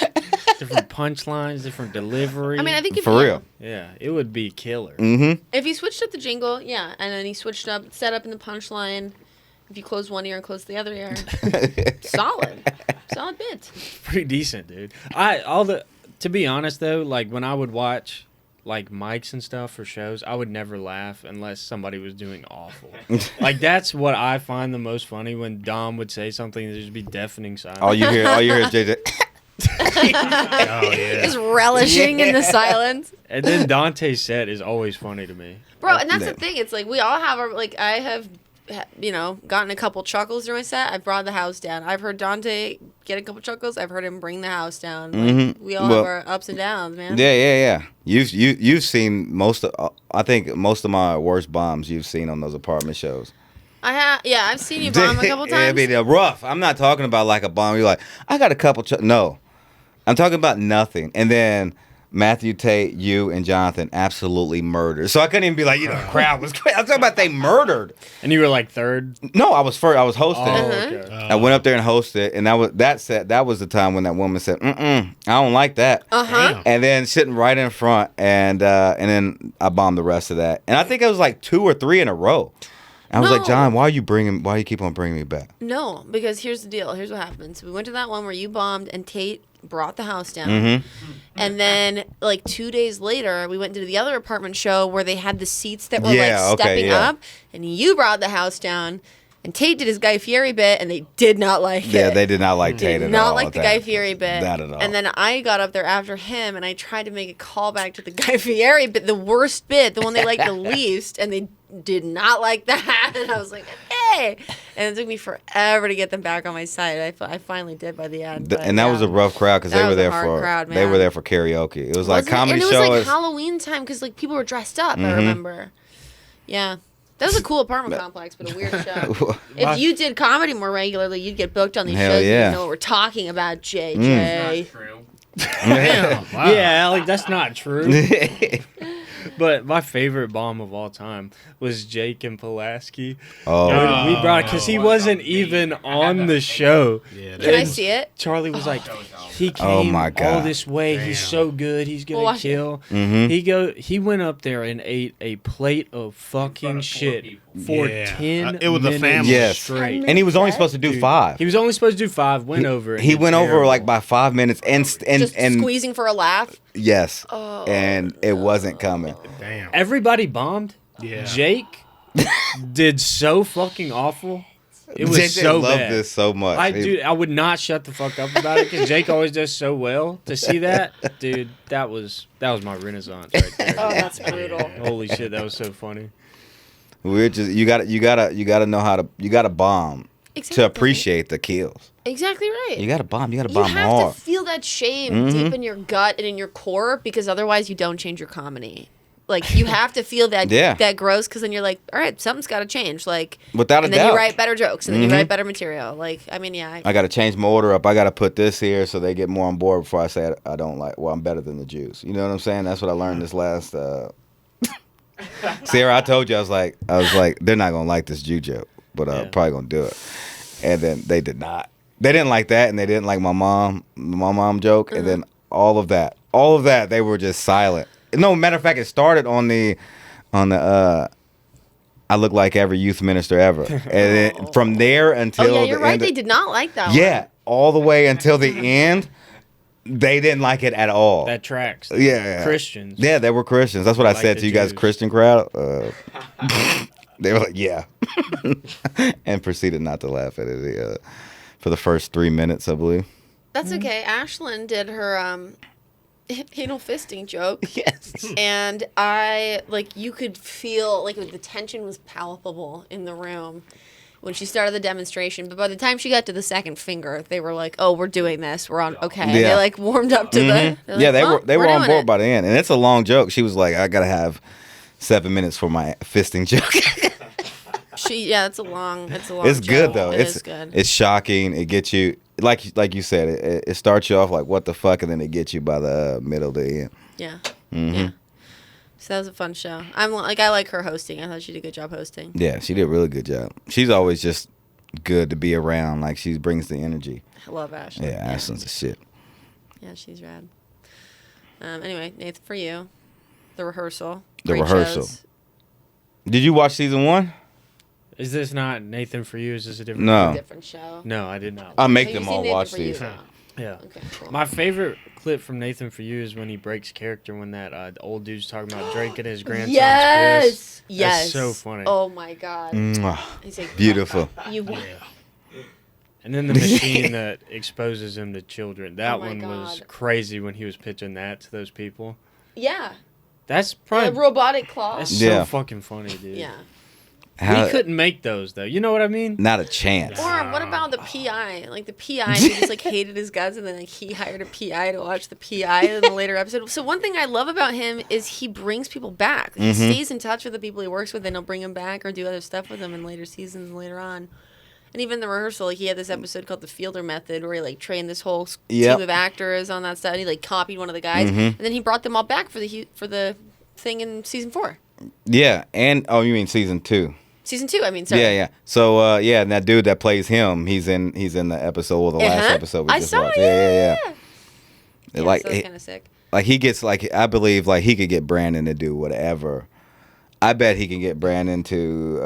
A: different punchlines, different delivery.
C: I mean, I think if
B: For real.
A: Yeah, it would be killer.
B: Mm-hmm.
C: If he switched up the jingle, yeah, and then he switched up, set up in the punchline. If you close one ear and close the other ear, solid bit.
A: Pretty decent, dude. To be honest though, like when I would watch like mics and stuff for shows, I would never laugh unless somebody was doing awful. Like that's what I find the most funny, when Dom would say something and there'd just be deafening silence.
B: All you hear is JJ.
D: Oh yeah.
C: Just relishing in the silence.
A: And then Dante's set is always funny to me.
C: Bro, and that's the thing. It's like we all have our, like, I have, gotten a couple chuckles during my set. I've brought the house down. I've heard Dante get a couple chuckles. I've heard him bring the house down. Like, we all have our ups and downs, man.
B: Yeah. You've seen I think most of my worst bombs you've seen on those apartment shows.
C: I have, yeah, I've seen you bomb a couple times.
B: I mean, rough. I'm not talking about like a bomb. You're like, I got a couple. No, I'm talking about nothing. And then Matthew, Tate, you, and Jonathan absolutely murdered. So I couldn't even be like, the crowd was crazy. I'm talking about they murdered.
A: And you were like third?
B: No, I was first. I was hosting.
A: Oh, okay.
B: I went up there and hosted, and that was the time when that woman said, I don't like that.
C: Uh-huh.
B: And then sitting right in front, and then I bombed the rest of that. And I think it was like 2 or 3 in a row. I was like, John, why you keep on bringing me back?
C: No, because here's the deal. Here's what happened. So we went to that one where you bombed and Tate brought the house down.
B: Mm-hmm.
C: And then, like, 2 days later, we went to the other apartment show where they had the seats that were, stepping up. And you brought the house down. And Tate did his Guy Fieri bit, and they did not like it.
B: Yeah, they did not like Tate at all.
C: Did not like the Guy Fieri bit.
B: Not at all.
C: And then I got up there after him, and I tried to make a callback to the Guy Fieri bit, the worst bit, the one they liked the least, and they did not like that. And I was like, hey! And it took me forever to get them back on my side. I finally did by the end.
B: And that was a rough crowd because they were there for they were there for karaoke. It was like comedy show.
C: And it was like Halloween time because like people were dressed up. I remember. Yeah. That was a cool apartment complex, but a weird show. If you did comedy more regularly, you'd get booked on these shows.
B: Yeah.
C: You know what we're talking about, JJ.
F: Not true.
D: Damn. Wow.
A: Yeah, Alec, that's not true. But my favorite bomb of all time was Jake and Pulaski.
B: Oh.
A: We brought it because he wasn't even on the show.
D: Yeah,
C: Can I see it?
A: Charlie was like, he
B: Oh
A: came
B: my God.
A: all this way. He's so good. He's gonna
C: Watch
A: kill.
B: Mm-hmm.
A: He went up there and ate a plate of fucking shit for
D: Yeah.
A: 10
D: It was a
A: minutes
D: family.
B: Yes.
A: straight.
B: And he was only supposed to do 5.
A: He was only supposed to do 5. Went over. and
B: He
A: did
B: went over
A: terrible.
B: like by 5 minutes and
C: Just squeezing for a laugh.
B: yes.
C: Oh,
B: And it wasn't coming.
D: Damn.
A: Everybody bombed.
D: Yeah.
A: Jake did so fucking awful. It was
B: JJ
A: so
B: loved
A: bad.
B: this so much.
A: I would not shut the fuck up about it because Jake always does so well. To see that, dude, that was my renaissance right there.
C: Oh, that's brutal.
A: Holy shit, that was so funny.
B: We're just you gotta know how to bomb
C: Exactly.
B: to appreciate the kills.
C: Exactly right.
B: You gotta bomb. You gotta
C: You
B: bomb
C: have
B: hard.
C: to feel that shame deep in your gut and in your core because otherwise you don't change your comedy. Like, you have to feel that that gross because then you're like, all right, something's got to change. Like,
B: Without a
C: and then
B: doubt.
C: you write better jokes and then you write better material. Like, I mean, yeah.
B: I gotta change my order up. I gotta put this here so they get more on board before I say I don't like. Well, I'm better than the Jews. You know what I'm saying? That's what I learned this last. Sarah, I told you I was like, they're not gonna like this Jew joke, but probably gonna do it. And then they did not. They didn't like that, and they didn't like my mom joke, and then all of that, they were just silent. No, matter of fact, it started on the I look like every youth minister ever, and then from there until
C: Oh, yeah, you're
B: the
C: right.
B: end
C: They did not like that
B: yeah,
C: one.
B: all the way until the end, they didn't like it at all.
A: That tracks.
B: Yeah.
A: Christians.
B: Yeah, they were Christians. That's what I
A: Like
B: said
A: the
B: to you guys,
A: Jews.
B: Christian crowd. They were like, yeah. And proceeded not to laugh at it for the first 3 minutes, I believe.
C: That's okay. Ashlyn did her anal fisting joke.
B: Yes.
C: And you could feel, like, the tension was palpable in the room when she started the demonstration. But by the time she got to the second finger, they were like, oh, we're doing this. We're on, okay.
B: Yeah.
C: They, like, warmed up to the... they're like,
B: Yeah, they
C: "Well,
B: were
C: we're
B: on
C: doing
B: board
C: it."
B: by the end. And it's a long joke. She was like, I got to have 7 minutes for my fisting joke.
C: It's a long
B: It's
C: joke.
B: good, though.
C: It is good.
B: It's shocking. It gets you, like you said, it starts you off like, what the fuck? And then it gets you by the middle to the end.
C: Yeah.
B: Mm-hmm.
C: Yeah. So that was a fun show. I like her hosting. I thought she did a good job hosting.
B: Yeah, she did a really good job. She's always just good to be around. Like, she brings the energy.
C: I love Ashley.
B: Yeah, Ashley's a shit.
C: Yeah, she's rad. Anyway, Nathan, for you, The Rehearsal.
B: The
C: Great
B: Rehearsal.
C: shows.
B: Did you watch season 1?
A: Is this not Nathan for you? Is this a different?
B: No.
C: Different show.
A: No, I did not.
B: I'll make
C: So
B: them
C: you've
B: all
C: seen Nathan
B: watch
C: for You,
B: these.
C: though.
A: Yeah.
C: Okay, cool.
A: My favorite clip from Nathan for You is when he breaks character when that the old dude's talking about drinking his grandson's piss.
C: Yes. Yes.
A: That's so funny.
C: Oh my god.
B: Mwah.
C: He's like,
B: Beautiful.
C: You.
A: And then the machine that exposes him to children. That
C: Oh my
A: one was
C: God.
A: crazy when he was pitching that to those people.
C: Yeah.
A: That's
C: The
A: probably
C: robotic claw.
A: that's
B: Yeah.
A: so fucking funny, dude.
C: Yeah.
B: How-
A: We couldn't make those though. You know what I mean?
B: Not a chance.
C: Or what about the PI? Like the PI, he just like hated his guts, and then like he hired a PI to watch the PI in the later episode. So one thing I love about him is he brings people back. Like, He stays in touch with the people he works with, and he'll bring them back or do other stuff with them in later seasons later on. And even The Rehearsal, like, he had this episode called The Fielder Method, where he like trained this whole
B: Yep.
C: team of actors on that stuff. And he like copied one of the guys, and then he brought them all back for the thing in season 4.
B: Yeah, and you mean season 2?
C: Season 2, I mean, sorry.
B: Yeah. So and that dude that plays him, he's in the episode or the last episode we
C: I
B: just
C: saw
B: watched.
C: it.
B: Yeah.
C: Yeah,
B: Like
C: so it's kind of sick.
B: like he gets like I believe like he could get Branden to do whatever. I bet he can get Branden to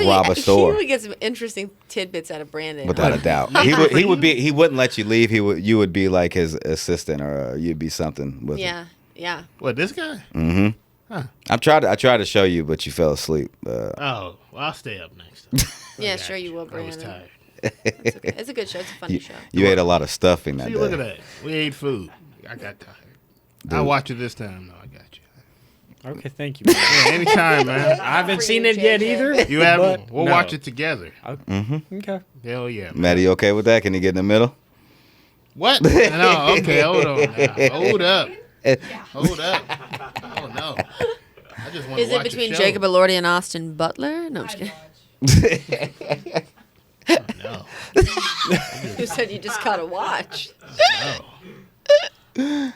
B: rob a store.
C: He would get some interesting tidbits out of Branden.
B: Without a doubt, he wouldn't let you leave. You would be like his assistant, or you'd be something with him.
C: Yeah.
D: What, this guy?
B: Mm-hmm.
D: Huh.
B: I tried to show you, but you fell asleep.
D: Oh, well, I'll stay up next time.
C: Yeah,
D: I got
C: sure you will,
D: I was
C: Branden.
D: tired.
C: It's okay. It's a good show. It's a funny show.
B: You ate a lot of stuffing that
D: See,
B: day.
D: look at that. We ate food. I got tired.
B: Dude.
D: I'll watch it this time, though. I got you.
A: Okay, thank you. Man.
D: Yeah, anytime, man.
A: I haven't
C: For
A: seen
C: you,
A: it yet
C: JJ.
A: either.
D: You haven't?
A: but
D: We'll
A: no.
D: watch it together.
A: Okay.
D: Hell yeah. Man.
B: Matt, you okay with that? Can you get in the middle?
D: What? No, okay, hold on. Now. Hold up. Hold up. Oh, no. I just want
C: Is
D: to
C: it
D: watch
C: between
D: the show.
C: Jacob Elordi and Austin Butler? No, I'm just kidding.
D: Oh, no.
C: You said you just gotta watch.
D: No.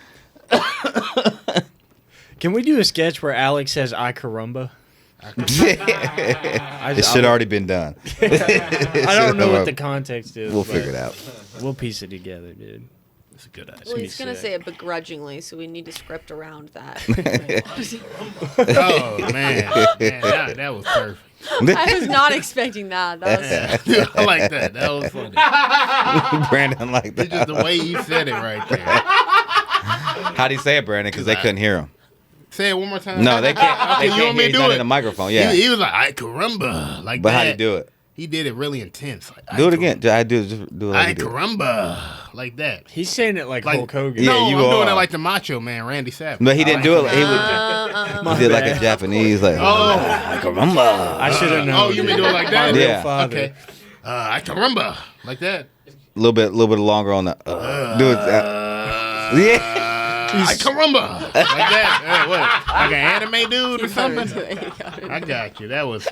A: Can we do a sketch where Alex says "I carumba"?
B: It should already been done.
A: I don't know what the context is.
B: We'll
A: but
B: figure it out.
A: We'll piece it together, dude.
D: That's a good idea.
C: Well,
A: be
C: he's gonna
A: sick.
C: say it begrudgingly, so we need to script around that.
D: Oh, man. That was perfect.
C: I was not expecting that. That was
D: I like that. That was funny.
B: Branden like
D: It's just
B: that.
D: the way you said it right there.
B: How'd he say it, Branden? Because they couldn't hear him.
D: Say it one more time.
B: No, they can't.
D: Okay,
B: They
D: you
B: can't
D: want me
B: hear.
D: to
B: He's
D: do
B: not
D: it?
B: in the microphone. Yeah.
D: He was like, "I caramba," like
B: But
D: that.
B: how'd he do it?
D: He did it really intense. Like,
B: Do it again. I do. Just do it. Like
D: I
B: you did.
D: caramba, like that.
A: He's saying it like
D: Like,
A: Hulk Hogan.
B: Yeah,
D: no,
B: you
D: I'm doing
B: are.
D: it like the Macho Man, Randy Savage.
B: But he didn't do it. He did like a
A: bad.
B: Japanese, like
D: Oh,
B: caramba.
A: I should have known.
D: oh, you mean do it like that?
A: My real
B: Yeah.
A: father.
D: Okay. I caramba, like that.
B: A little bit longer on the. Do it. Yeah.
D: I caramba, like that. What? Like an anime dude or something? I got you. That was.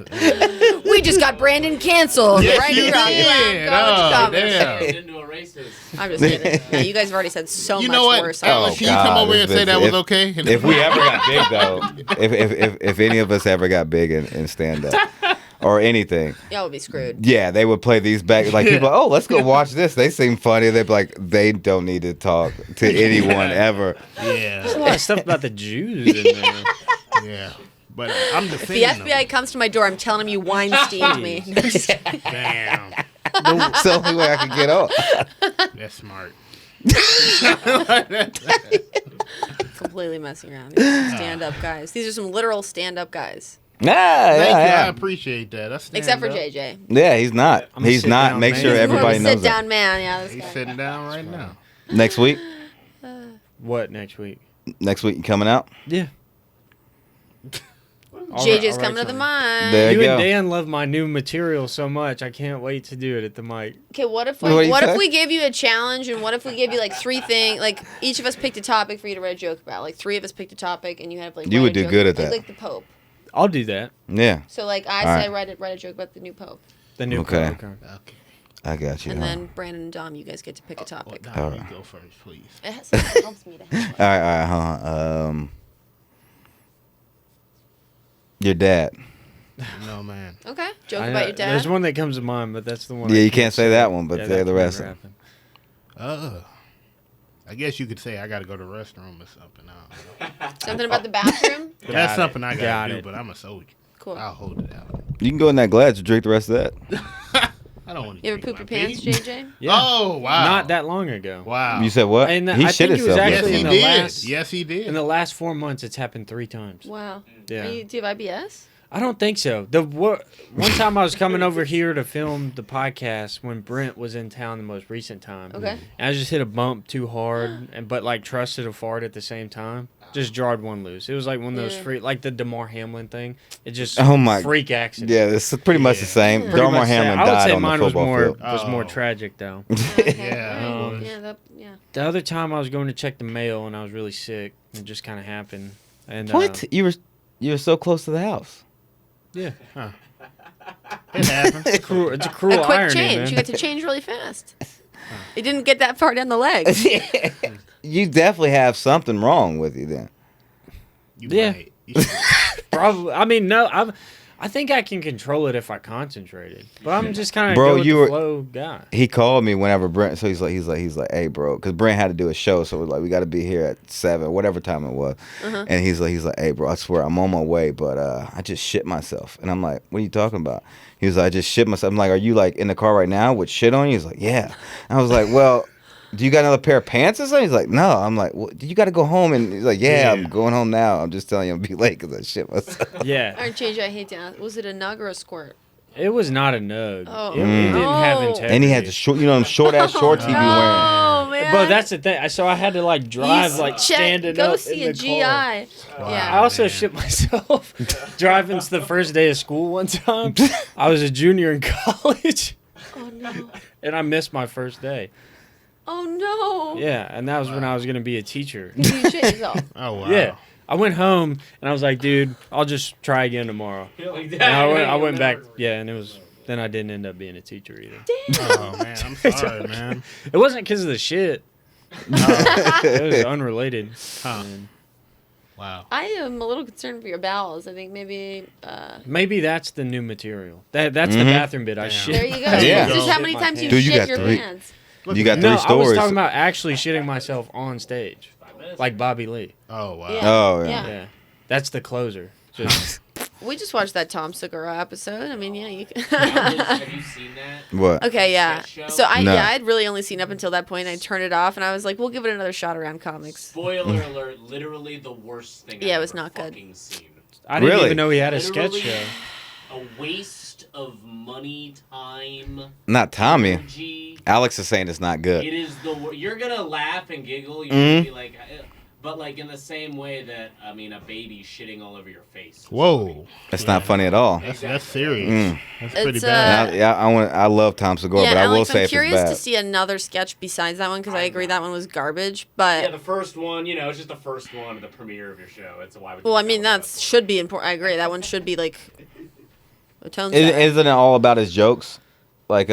C: We just got Branden canceled
D: Yes,
C: right
D: you
C: here on
D: did.
C: College
D: Oh,
C: Comedy.
D: damn.
F: Into a racist.
C: I'm just kidding. Yeah, you guys have already said so
D: You
C: much
D: know what?
C: worse.
D: Alex, can you come over here and say that was okay?
B: If we ever got big though, if any of us ever got big in stand up or anything,
C: Y'all would be screwed.
B: yeah, they would play these back like people. Oh, let's go watch this. They seem funny. They'd be like, they don't need to talk to anyone ever.
A: There's a
D: Yeah,
A: lot of stuff about the Jews in there.
D: yeah. But I'm
C: If the
D: defending
C: FBI
D: them.
C: comes to my door, I'm telling him you Weinsteined me. No, I'm just kidding.
D: Damn,
B: It's the only way I can get off.
D: that's smart.
C: Completely messing around. These are stand-up guys. These are some literal stand-up guys.
B: Nah,
D: Thank you. I
B: yeah.
D: appreciate that. I stand
C: Except for
D: up.
C: JJ.
B: Yeah, he's not.
A: I'm a
B: He's not.
A: sit-down
B: Make
A: man.
B: sure
A: He's more of a
B: everybody knows that.
C: Sit-down man. Yeah, this
D: He's
C: guy.
D: sitting down right now.
B: Next week,
A: What next week?
B: you coming out?
A: Yeah.
C: JJ's coming to the mic.
B: There
A: You
B: you
A: and
B: go.
A: Dan love my new material so much. I can't wait to do it at the mic.
C: Okay, what if
B: What do you
C: what
B: say?
C: if we gave you a challenge, and what if we gave you like 3 things, like each of us picked a topic for you to write a joke about, like 3 of us picked a topic, and you have like
B: You
C: write
B: would
C: a
B: do
C: joke-
B: good at
C: like,
B: that.
C: like the Pope.
A: I'll do that.
B: Yeah,
C: So like I
B: All
C: say
B: right.
C: write a joke about the new Pope,
A: The new
B: Okay.
A: Pope.
D: Okay.
B: I got you.
C: and
B: Huh?
C: then Branden and Dom, you guys get to pick a
D: Well,
C: topic.
D: Dom,
B: All
D: you
B: right.
D: go first, please.
C: It helps me to help.
B: All right, hold on. Your dad.
D: No, man.
C: Okay. Joke
A: I
C: about
A: know-
C: your dad.
A: There's one that comes to mind, but that's the one.
B: Yeah,
A: I
B: you can't say that one, but they're the
A: that
B: rest
A: never
B: of them.
A: happened.
D: I guess you could say I got to go to the restroom or something. I don't know.
C: Something about the bathroom.
D: But that's
A: it.
D: something I
A: Got
D: got to do,
A: it.
D: but I'm a soldier.
C: Cool.
D: I'll hold it out.
B: You can go in that glass and drink the rest of that.
D: I don't want to
C: You ever poop your pants, JJ?
A: Yeah.
D: Oh, wow.
A: Not that long ago.
D: Wow.
B: You said what?
A: And
B: He
A: I
B: shit
A: think it was
B: himself.
D: Yes,
A: actually
D: he
A: in the
D: did.
A: last-
D: Yes, he did.
A: In the last 4 months, it's happened 3 times.
C: Wow.
A: Yeah.
C: Do you have IBS?
A: I don't think so. One time I was coming over here to film the podcast when Brent was in town the most recent time.
C: Okay.
A: And I just hit a bump too hard, but like trusted a fart at the same time. Just jarred one loose. It was like one of those
C: Yeah.
A: freak, like the DeMar Hamlin thing. It just
B: Oh my-
A: freak accident.
B: Yeah, it's pretty much the same.
C: Yeah.
A: Pretty
B: Darmar
A: much that.
B: Hamlin
A: I would
B: died
A: say
B: on the
A: mine was
B: football
A: more
B: field.
A: was more
D: Oh.
A: tragic though.
D: Yeah.
C: Yeah.
A: The other time I was going to check the mail and I was really sick. It just kind of happened. And
B: What? You were so close to the house.
A: Yeah.
D: It happens.
A: It's a cruel
C: A quick
A: irony,
C: change.
A: man.
C: You get to change really fast. You didn't get that far down the legs.
B: You definitely have something wrong with you then.
D: You
A: Yeah.
D: might. You should-
A: Probably. I mean, no. I think I can control it if I concentrated. But I'm just kind of
B: Bro,
A: go with
B: you
A: the
B: were-
A: flow guy.
B: He called me whenever Brent. So he's like, hey, bro, because Brent had to do a show, so we're like, we got to be here at 7, whatever time it was. And he's like, hey, bro, I swear I'm on my way, but I just shit myself. And I'm like, what are you talking about? He was like, I just shit myself. I'm like, are you like in the car right now with shit on you? He's like, yeah. I was like, well, do you got another pair of pants or something? He's like, no. I'm like, well, you got to go home. And he's like, yeah, I'm going home now. I'm just telling you, I'm be late because I shit myself.
A: Yeah.
C: All right, JJ, I hate to ask. Was it a nug or a squirt?
A: It was not a nug.
C: Oh.
A: It didn't have
C: Oh.
A: integrity.
B: And he had the short, them short ass shorts he be wearing.
C: Oh, man.
A: But that's the thing. So I had to like drive,
C: You
A: like
C: check-
A: standing
C: go
A: up
C: see
A: in
C: a
A: the
C: GI.
A: car.
C: Yeah.
A: I also
D: man.
A: shit myself driving to the first day of school one time. I was a junior in college,
C: Oh no.
A: and I missed my first day.
C: Oh no.
A: Yeah, and that was when I was gonna be a teacher.
C: You shit yourself.
D: Oh, wow.
A: Yeah, I went home and I was like, dude, I'll just try again tomorrow.
F: Like
A: And I went back. Yeah, and it was. Then I didn't end up being a teacher either.
D: Oh, man. I'm sorry, man.
A: It wasn't because of the shit. It was unrelated.
D: Huh.
A: And
D: Wow.
C: I am a little concerned for your bowels. I think maybe.
A: maybe that's the new material. That's the bathroom bit. I shit.
C: There you go.
B: Yeah.
C: Just how
A: Shit
C: many
A: my
C: times you
A: pants.
B: Dude, you
C: shit
B: got
C: your
B: 3.
C: pants.
B: You got 3
A: No, I was
B: stories.
A: talking about actually shitting myself on stage, like Bobby Lee.
D: Oh, wow.
C: Yeah.
B: Oh, yeah.
C: Yeah.
A: Yeah, that's the closer. Just
C: We just watched that Tom Segura episode. I mean, yeah, you can.
F: Have you seen that?
B: What?
C: Okay, yeah.
F: Sketch show?
C: So
B: No.
C: I'd really only seen up until that point. I turned it off, and I was like, "We'll give it another shot around comics."
F: Spoiler alert! Literally the worst thing.
C: Yeah,
F: I've
C: it was
F: ever
C: not good.
F: fucking Seen.
A: I didn't
B: Really?
A: even know he had a sketch
F: Literally
A: show.
F: A waste of money, time,
B: Not Tommy.
F: energy.
B: Alex is saying it's not good.
F: It is you're gonna laugh and giggle. You're
B: Mhm.
F: gonna be like, but like in the same way that a baby shitting all over your face.
D: Whoa.
B: That's not funny at all.
D: That's serious.
B: Mm.
D: That's pretty
C: It's,
D: bad.
B: Yeah, I love Tom Segura, but I will
C: Alex,
B: say
C: I'm
B: if it's
C: curious to
B: bad.
C: see another sketch besides that one because I agree that one was garbage. But
F: Yeah, the first one, it's just the first one of the premiere of your show. It's a why would you
C: well, I
F: tell
C: mean
F: that?
C: that should be important. I agree. That one should be like a tone setter.
B: Isn't it all about his jokes? Like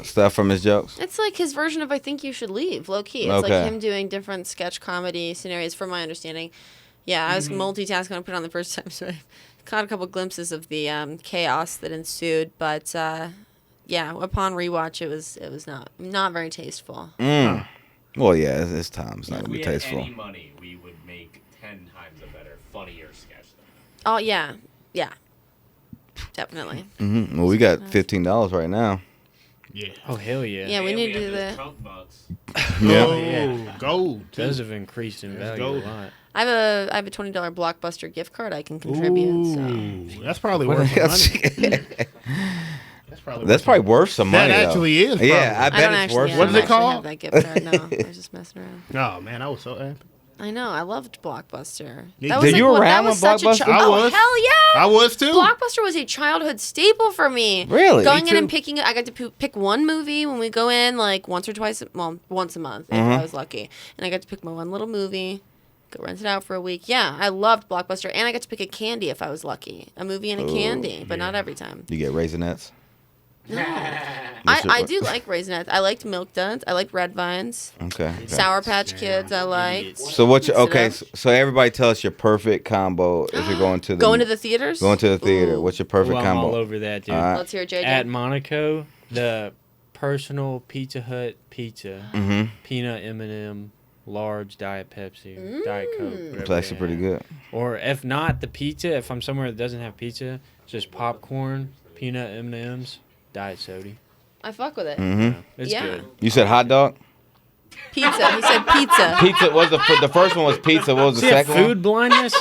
B: stuff from his jokes?
C: It's like his version of I Think You Should Leave, low key. It's
B: Okay.
C: like him doing different sketch comedy scenarios, from my understanding. Yeah, I was multitasking when I put it on the first time, so I caught a couple glimpses of the chaos that ensued. But yeah, upon rewatch, it was not very tasteful.
B: Mm. Well, yeah, it's Tom. It's not
F: If
B: gonna
F: we
B: be
F: had
B: tasteful.
F: any money, we would make 10 times a better, funnier sketch than
C: Oh yeah, definitely.
B: Mm-hmm. Well, we got $15 right now.
D: Yeah.
A: Oh hell yeah!
C: Yeah, we
F: And
C: need to
F: have
C: do
F: those
C: that.
F: Trump bucks.
B: Yeah.
A: yeah.
D: Gold. too.
A: Those have increased in value a
D: gold.
A: lot.
C: I have a $20 Blockbuster gift card I can contribute. So.
D: Ooh, that's probably worth some money.
B: That's probably worth some money.
D: That
B: though.
D: actually is.
B: Yeah, I
C: I
B: bet
C: don't
B: it's
C: actually.
B: worth.
C: Yeah,
D: What
C: I
D: is it
C: don't actually
D: called?
C: Have that gift card. No, I was just messing around.
D: Oh man, I was so happy.
C: I know. I loved Blockbuster.
D: Did
C: That was
B: you
C: what-
B: around
C: that was
B: when
C: such a
B: Blockbuster?
D: I
C: oh,
D: was.
C: hell yeah!
D: I was too.
C: Blockbuster was a childhood staple for me.
B: Really?
C: Going
D: Me
C: in and
D: too.
C: picking, I got to pick one movie when we go in, like once or twice, well, once a month if I was lucky. And I got to pick my one little movie, go rent it out for a week. Yeah, I loved Blockbuster. And I got to pick a candy if I was lucky. A movie and a candy, but not every time.
B: You get Raisinets.
C: I do like Raisinets. I liked Milk Duds. I liked Red Vines.
B: Okay.
C: Sour Patch Kids I liked.
B: So what's your, okay? So everybody tell us your perfect combo if you're going to the
C: Going to the theaters?
B: Going to the theater.
C: Ooh.
B: What's your perfect
A: Ooh, I'm
B: combo?
A: all over that, dude.
B: All right.
C: Let's hear it, JJ.
A: At Monaco, the personal Pizza Hut pizza, peanut M&M, large Diet Pepsi, Diet Coke. whatever
B: It's actually
A: they
B: pretty
A: have.
B: good.
A: Or if not the pizza, if I'm somewhere that doesn't have pizza, just popcorn, peanut M&Ms, Diet Soda.
C: I fuck with it.
A: It's
C: Yeah.
A: good.
B: You said hot dog?
C: Pizza. He said pizza.
B: Pizza was the first one was pizza. What was the
A: See,
B: second
A: food blindness?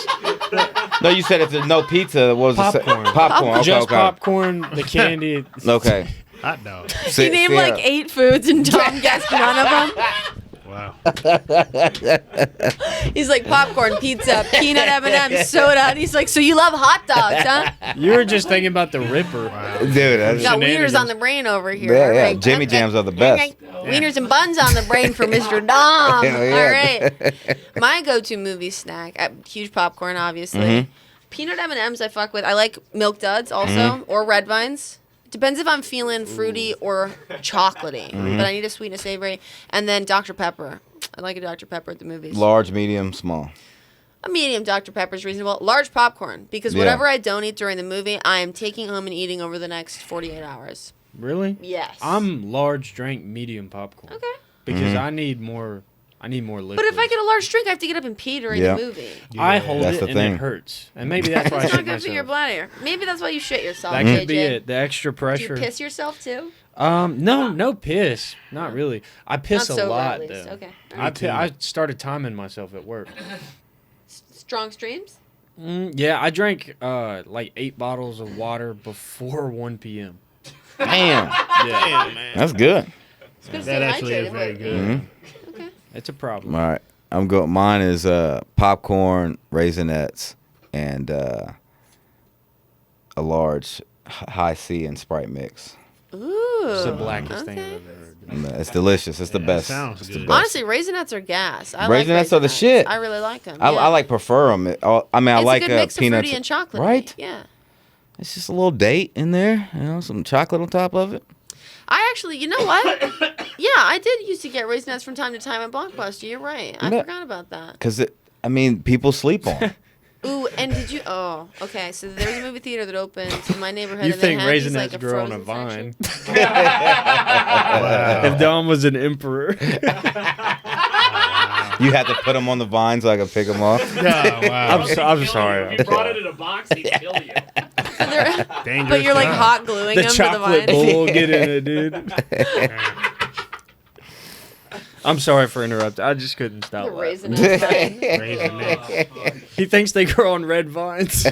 B: one? No, you said if there's no pizza, what was
A: Popcorn.
B: the popcorn? Okay,
A: Just
B: okay.
A: popcorn, the candy.
B: Okay.
D: Hot dog.
C: He named like 8 foods and Tom guessed none of them.
D: Wow.
C: He's like popcorn, pizza, peanut M&M, soda, and he's like, so you love hot dogs, huh?
A: You were just thinking about the Ripper.
B: Dude,
C: You
B: that's,
C: got
A: Shenanigans.
C: wieners on the brain over here.
B: yeah,
C: All
B: yeah.
C: right.
B: Jimmy
C: Okay.
B: Jams are the best.
C: Wieners and buns on the brain for Mr. Dom.
B: Hell yeah.
C: All right. My go-to movie snack, huge popcorn, obviously. Peanut M&Ms I fuck with. I like Milk Duds also, or Red Vines. Depends if I'm feeling fruity or chocolatey, but I need a sweet and a savory. And then Dr. Pepper. I like a Dr. Pepper at the movies.
B: Large, medium, small.
C: A medium Dr. Pepper is reasonable. Large popcorn, because whatever I don't eat during the movie, I am taking home and eating over the next 48 hours.
A: Really?
C: Yes.
A: I'm large drink, medium popcorn.
C: Okay.
A: Because I need more liquid.
C: But if I get a large drink, I have to get up and pee during
B: Yeah.
C: the movie.
A: I hold
B: That's
A: it
B: the
A: and
B: thing.
A: it hurts. And maybe that's why I
C: It's
A: shit
C: not good for your
A: myself.
C: bladder. Maybe that's why you shit yourself,
A: That
C: JJ.
A: could be it. The extra
C: Do you
A: pressure.
C: piss yourself too?
A: No piss. Not really. I piss
C: Not
A: a
C: sober,
A: lot
C: at least.
A: though.
C: Okay.
A: I started timing myself at work.
C: Strong streams?
A: Yeah, I drank like 8 bottles of water before 1 p.m.
B: Damn.
A: Yeah,
D: man.
B: That's good.
C: It's good to
D: That
C: stay
D: actually is
C: hydrated,
D: very
C: but-
D: good.
C: Okay.
A: it's a problem.
B: All right. I'm going. Mine is popcorn, Raisinets, and a large high C and Sprite mix.
C: Ooh.
A: It's the blackest thing I've
C: okay.
A: ever heard.
B: And, it's delicious. It's the
D: Yeah,
B: best.
D: sounds
B: It's
D: good.
B: the best.
C: Honestly, Raisinets are gas. I
B: Raisinets are the
C: Raisinets.
B: shit.
C: I really like them.
B: I like prefer them. I mean, I
C: it's
B: like
C: a good mix
B: peanuts.
C: of fruity and chocolate.
B: Right?
C: Yeah.
B: It's just a little date in there. You know, some chocolate on top of it.
C: I actually, you know what? Yeah, I did used to get Raisinets from time to time at Blockbuster. You're right. I
B: Yeah.
C: forgot about that.
B: Because I mean, people sleep on it.
C: Ooh, and did you? Oh, okay. So there's a movie theater that opens in my neighborhood.
A: You
C: and they
A: think
C: have these,
A: Raisinets
C: like, a
A: grow on a
C: frozen
A: vine?
C: section.
A: If Dom was an emperor.
B: You had to put them on the vine so I could pick them off.
D: Oh, wow.
A: I'm sorry.
F: If you brought it in a box, he'd kill you.
D: Dangerous
C: But you're like
D: time.
C: hot gluing
A: The
C: them to the
A: chocolate
C: vine.
A: bowl, get in it, dude. I'm sorry for interrupting. I just couldn't stop.
C: The
A: laughing.
C: Raisinets vine.
D: Raisinets.
A: He thinks they grow on red vines.
B: I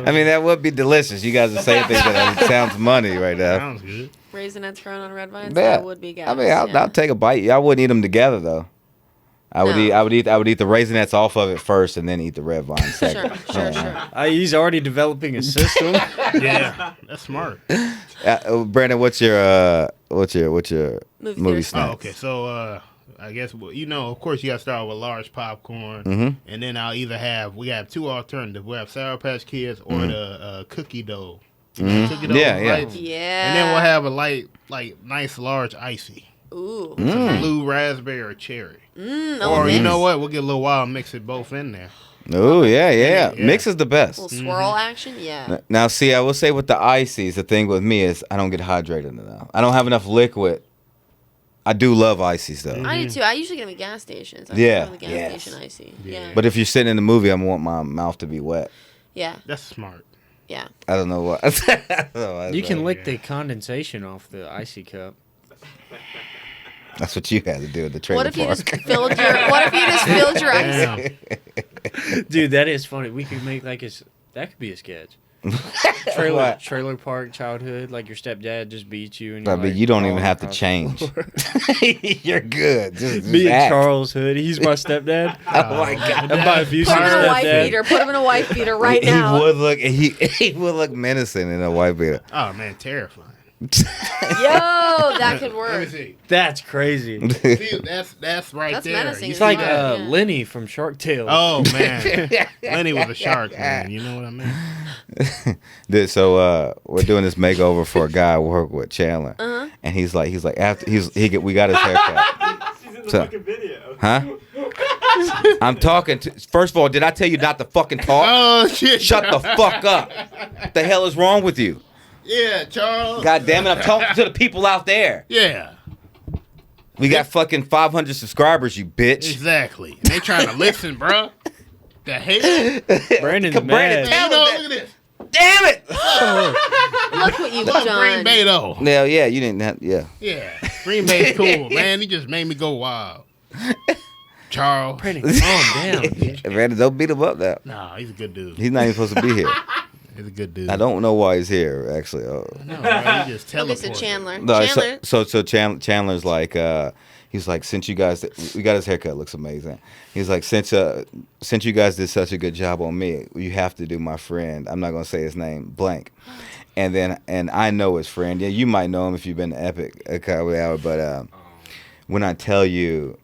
B: mean, that would be delicious. You guys are saying things that sounds money right now.
D: Sounds good.
C: Raisinets grown on red vines.
B: Yeah.
C: That would be gas.
B: I mean, I'll take a bite. I wouldn't eat them together though. I would
C: No.
B: eat. I would eat the Raisinets off of it first, and then eat the red vine second.
C: Sure.
A: He's already developing a system.
D: Yeah, that's smart.
B: Brandon, what's your movie
C: theater
B: snack?
D: Oh, okay. So, I guess, of course, you got to start with large popcorn, and then we have 2 alternatives. We have Sour Patch Kids or the cookie dough. Cookie dough,
B: Yeah, yeah.
D: right?
C: Yeah.
D: And then we'll have a light, nice large icy,
C: Ooh.
D: blue raspberry or cherry. Or you know what? We'll get a little wild, mix it both in there.
B: Oh yeah.
D: Yeah.
B: Mix is the best.
C: Little swirl action. Yeah.
B: Now, see, I will say with the ices, the thing with me is I don't get hydrated enough. I don't have enough liquid. I do love ices though.
C: I do too. I usually get them at gas stations. I
B: Yeah.
C: go to the gas
B: Yes.
C: station icy. Yeah.
B: But if you're sitting in the movie, I want my mouth to be wet.
C: Yeah.
D: That's smart.
C: Yeah.
B: I don't know what.
A: You can lick the condensation off the icy cup.
B: That's what you had to do at the trailer
C: What if you
B: park.
C: just filled your ice?
D: Damn.
A: Dude, that is funny. We could make that could be a sketch. Trailer park childhood, like your stepdad just beats you and
B: But
A: you're
B: you don't even
A: crawling
B: have to
A: across the
B: change.
A: floor.
B: You're good. Just
A: Me and
B: act.
A: Charles Hood, he's my stepdad.
B: Oh my god.
A: I'm my abusive
C: Put him in a wife
A: stepdad.
C: beater. Put him in a wife beater right
B: He
C: now.
B: would look. He would look menacing in a white beater.
D: Oh man, terrifying.
C: Yo, that could
D: Let me
C: work.
D: see.
A: That's crazy.
D: See, that's right
C: That's
D: there.
C: menacing.
A: It's like
C: Yeah.
A: Lenny from Shark Tale.
D: Oh man, Lenny was a shark, man. You know what I mean?
B: So we're doing this makeover for a guy I work with, Chandler, and he's like after we got his haircut.
F: She's in the
B: So-
F: fucking video.
B: Huh? I'm talking to. First of all, did I tell you not to fucking talk?
D: Oh shit!
B: Shut the fuck up. What the hell is wrong with you?
D: Yeah, Charles.
B: God damn it! I'm talking to the people out there.
D: Yeah,
B: We got fucking 500 subscribers, you bitch.
D: exactly. They trying to listen, bro. The hell?
A: Brandon's
B: Come, Brandon,
A: mad.
D: Man,
B: tell
D: you know,
B: him
D: look at this.
B: Damn it!
C: Look what you've
D: Love Green
C: done.
D: Bay though.
B: Hell yeah, you didn't have. Yeah.
D: Yeah, Green Bay's cool, man. He just made me go wild. Charles.
A: Brandon, calm down.
B: Brandon, don't beat him up now.
D: Nah, he's a good dude.
B: He's not even supposed to be here.
D: He's a good dude.
B: I don't know why he's here, actually.
D: No, bro, he just
C: Okay, so
D: teleported.
C: Chandler.
B: No,
C: Chandler.
B: so Chandler's like, he's like, since you guys, we got his haircut, looks amazing. He's like, since you guys did such a good job on me, you have to do my friend. I'm not gonna say his name, blank. And I know his friend. Yeah, you might know him if you've been to Epic a couple hour, but when I tell you,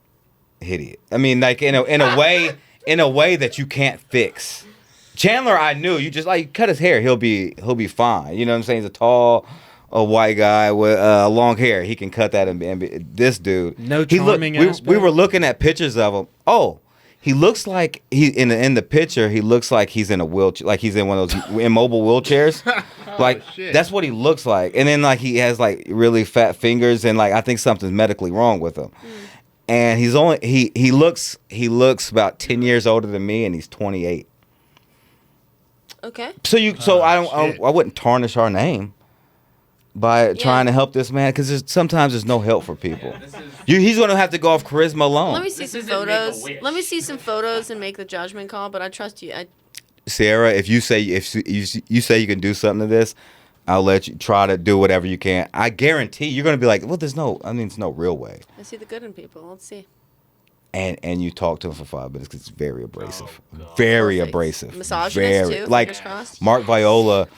B: hit it. I mean, like in a way that you can't fix. Chandler, I knew. You just like cut his hair, he'll be fine. You know what I'm saying? He's a white guy with long hair. He can cut that and be this dude.
A: No
B: he
A: charming
B: we
A: aspect?
B: were looking at pictures of him. Oh, he looks like he in the picture. He looks like he's in a wheelchair, like he's in one of those immobile wheelchairs. Like
D: shit.
B: that's what he looks like. And then like he has like really fat fingers, and like I think something's medically wrong with him. And he's only he looks about 10 years older than me, and he's 28.
C: Okay.
B: So I wouldn't tarnish our name by trying to help this man, because sometimes there's no help for people. He's going to have to go off charisma alone.
C: Let me see some
F: isn't
C: photos.
F: Make-A-Wish.
C: Let me see some photos and make the judgment call. But I trust you.
B: Sarah, if you say you can do something to this, I'll let you try to do whatever you can. I guarantee you're going to be like, well, there's no real way.
C: I see the good in people. Let's see.
B: And you talk to him for 5 minutes, 'cause it's very abrasive,
F: God.
B: very
C: Perfect.
B: abrasive,
C: Misogynist,
B: very
C: too?
B: like
C: Fingers crossed?
B: Mark Viola,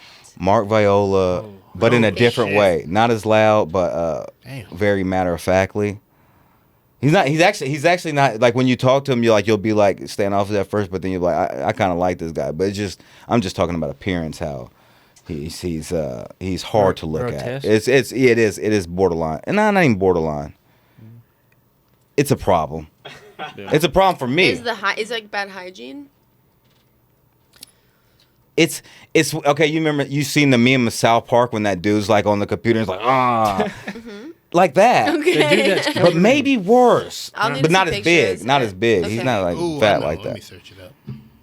B: but in a different
D: shit.
B: way. Not as loud, but
D: Damn.
B: very matter of factly. He's actually not like, when you talk to him, you'll be like standoffish at first, but then you're like, I kind of like this guy, but I'm just talking about appearance, how he's hard to look
A: Grotesque?
B: at. It is borderline, and not even borderline. It's a problem.
A: Yeah.
B: It's a problem for me.
C: Is like bad hygiene?
B: It's okay. You seen the meme of South Park when that dude's like on the computer and he's like like that,
C: Okay.
A: The dude that's
B: but maybe worse,
C: I'll need
B: but
C: to
B: not
C: see
B: as big.
C: pictures.
B: Not as big. He's
C: Okay.
B: not like
D: Ooh, I
B: fat
D: know.
B: like
D: Let me
B: that.
D: search it up.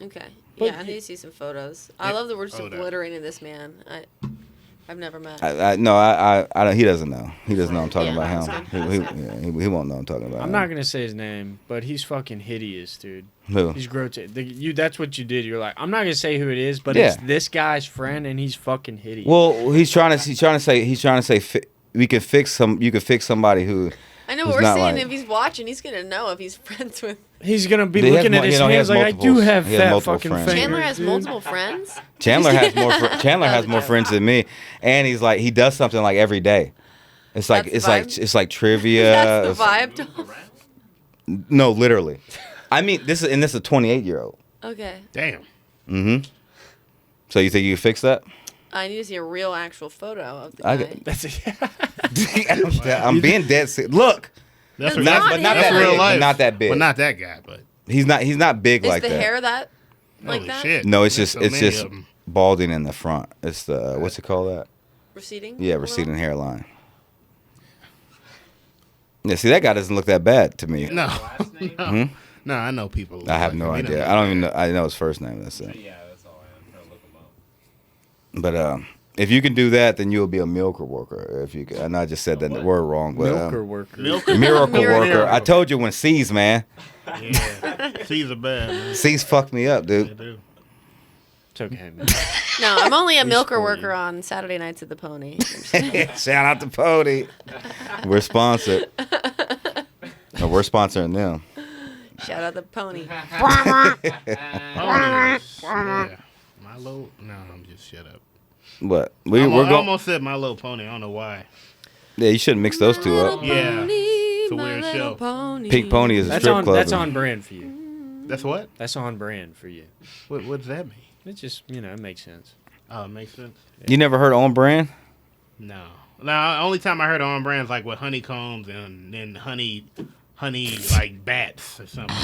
C: Okay.
A: But
C: Yeah, I need to see some photos. I love that we're just
D: Hold up.
C: obliterating this man. I've never met.
B: I don't. He doesn't know. He doesn't know I'm talking
C: Yeah,
B: about
C: that's
B: him. He won't know I'm talking about.
A: I'm
B: him.
A: not gonna say his name, but he's fucking hideous, dude.
B: Who?
A: He's grotesque. That's what you did. You're like, I'm not gonna say who it is, but
B: Yeah.
A: it's this guy's friend, and he's fucking hideous.
B: Well, he's trying to say we can fix some. You can fix somebody who.
C: I know,
B: who's
C: but we're
B: not
C: saying
B: like-
C: if he's watching, he's gonna know if he's friends with.
A: he's gonna be
B: He has
A: looking
B: mo-
A: at his
B: he
A: hands
B: has
A: like, I do
B: multiples.
A: have
B: He has
A: fat
B: multiple
A: fucking
B: friends.
A: fingers.
C: Chandler has
A: dude.
C: multiple friends.
B: Chandler has more friends than me, and he's like, he does something like every day. It's like
C: That's the vibe?
B: it's like trivia.
C: That's the vibe.
B: No, literally. I mean, this is a 28-year-old.
C: Okay.
D: Damn.
B: Mm-hmm. So you think you can fix that?
C: I need to see a real, actual photo of the
B: I
C: guy.
B: got-
A: That's it.
B: I'm being dead serious. Look,
D: That's
C: It's
D: what-
C: not
B: but not
C: him.
B: that
D: that's real
B: big. But
D: life.
B: not that big.
D: Well, not that guy, but
B: He's not big
C: Is
B: like
C: the
B: that.
C: hair like
D: holy
C: that?
D: shit.
B: No, it's
D: There's
B: just
D: so
B: it's
D: many
B: just
D: of 'em.
B: balding in the front. It's the what's it called that?
C: Receding?
B: Yeah,
C: a little?
B: receding hairline. Yeah, see, that guy doesn't look that bad to me.
D: No,
F: Last name?
D: no, no. I know people.
B: I have
D: like
B: no
D: him. He
B: idea.
D: don't
B: I don't
D: look
B: even
D: bad.
B: know. I know his first name. That's it.
F: Yeah, that's all I am. Trying to look him up.
B: But if you can do that, then you'll be a milker worker. If you can, I know I just said that
F: what?
B: word wrong, but
A: Milker worker.
D: Milker.
B: miracle
C: Miracle.
B: worker. I told you when C's, man.
D: Yeah, C's are bad, man.
B: C's fucked me up,
D: They
B: dude.
D: do.
A: It's okay, man.
C: No, I'm only a
A: We
C: milker
A: support
C: worker
A: you.
C: on Saturday nights at the Pony.
B: Shout out to Pody. We're sponsored. No, we're sponsoring them.
C: Shout out the Pony.
D: Oh, yeah. My load. No, I'm just shut up.
B: What?
D: I
B: We're going.
D: almost said My Little Pony. I don't know why.
B: Yeah, you shouldn't mix those two up.
D: Yeah. It's a
C: My
D: weird
C: Little
D: show.
C: Pony.
B: Pink Pony is a
A: That's
B: strip
A: on
B: club.
A: that's on brand for you.
D: That's what?
A: That's on brand for you.
D: What does that mean?
A: It just it makes sense.
D: Oh, it makes sense.
B: You never heard On Brand?
D: No. Now, only time I heard on brands like with honeycombs and then honey like bats or something.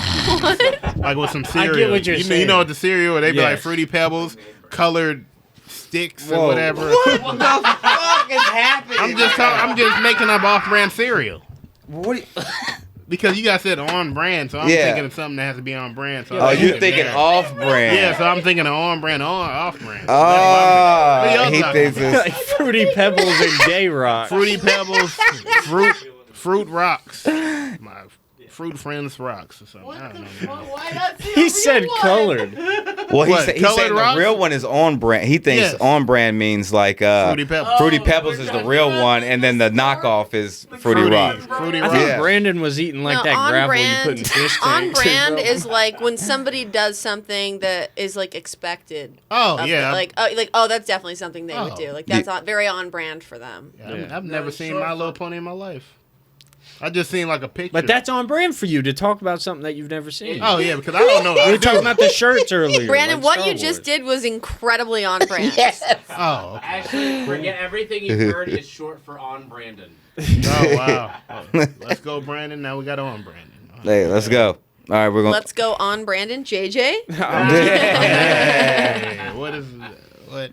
D: Like with some cereal.
A: get what you're saying.
D: You know what the cereal where they be like
A: Yes.
D: Fruity Pebbles, colored sticks or
A: Whoa.
D: whatever.
B: What the fuck is happening?
D: I'm just making up off-brand cereal.
B: What?
D: Because you guys said on brand, so I'm
B: Yeah.
D: thinking of something that has to be on brand. So
B: Oh,
D: I'm
B: you thinking off brand?
D: Yeah, so I'm thinking of on brand, off brand.
B: Oh, he
D: That's
B: thinks
A: Like
B: it's.
A: Fruity Pebbles and Gay Rock.
D: Fruity Pebbles, fruit rocks, my fruit friends rocks or something. I don't know.
C: Why not see
A: He
C: a
A: said
C: real one?
A: colored.
B: Well, he's
D: What,
B: saying
D: Colored
B: the
D: Rocks?
B: real one is on brand. He thinks
D: Yes.
B: on brand means like
D: Fruity Pebbles.
B: Fruity Pebbles is the real one, and then the knockoff is Fruity Rocks.
D: Fruity
A: I
D: Rocks.
A: think
B: Yeah.
A: Brandon was eating like
C: No,
A: that
C: on
A: gravel
C: brand,
A: you put in fish
C: on
A: tanks.
C: brand is like when somebody does something that is like expected.
D: Oh,
C: of
D: yeah.
C: That's definitely something they would
D: Oh.
C: do. Like that's very on brand for them.
D: I've never seen My Little Pony in my life. I just seen like a picture.
A: But that's on brand for you to talk about something that you've never seen.
D: Oh yeah, because I don't know.
A: We were talking about the shirts earlier.
C: Brandon,
A: like
C: what
A: Star
C: you just
A: Wars.
C: did was incredibly on brand.
D: Oh, okay.
F: Actually, forget everything you've heard is short for on Brandon.
D: Oh wow. Oh, let's go, Brandon. Now we got on Brandon.
B: Hey, let's go. All right, we're going.
C: Let's go on Brandon. JJ.
D: Hey, what is what?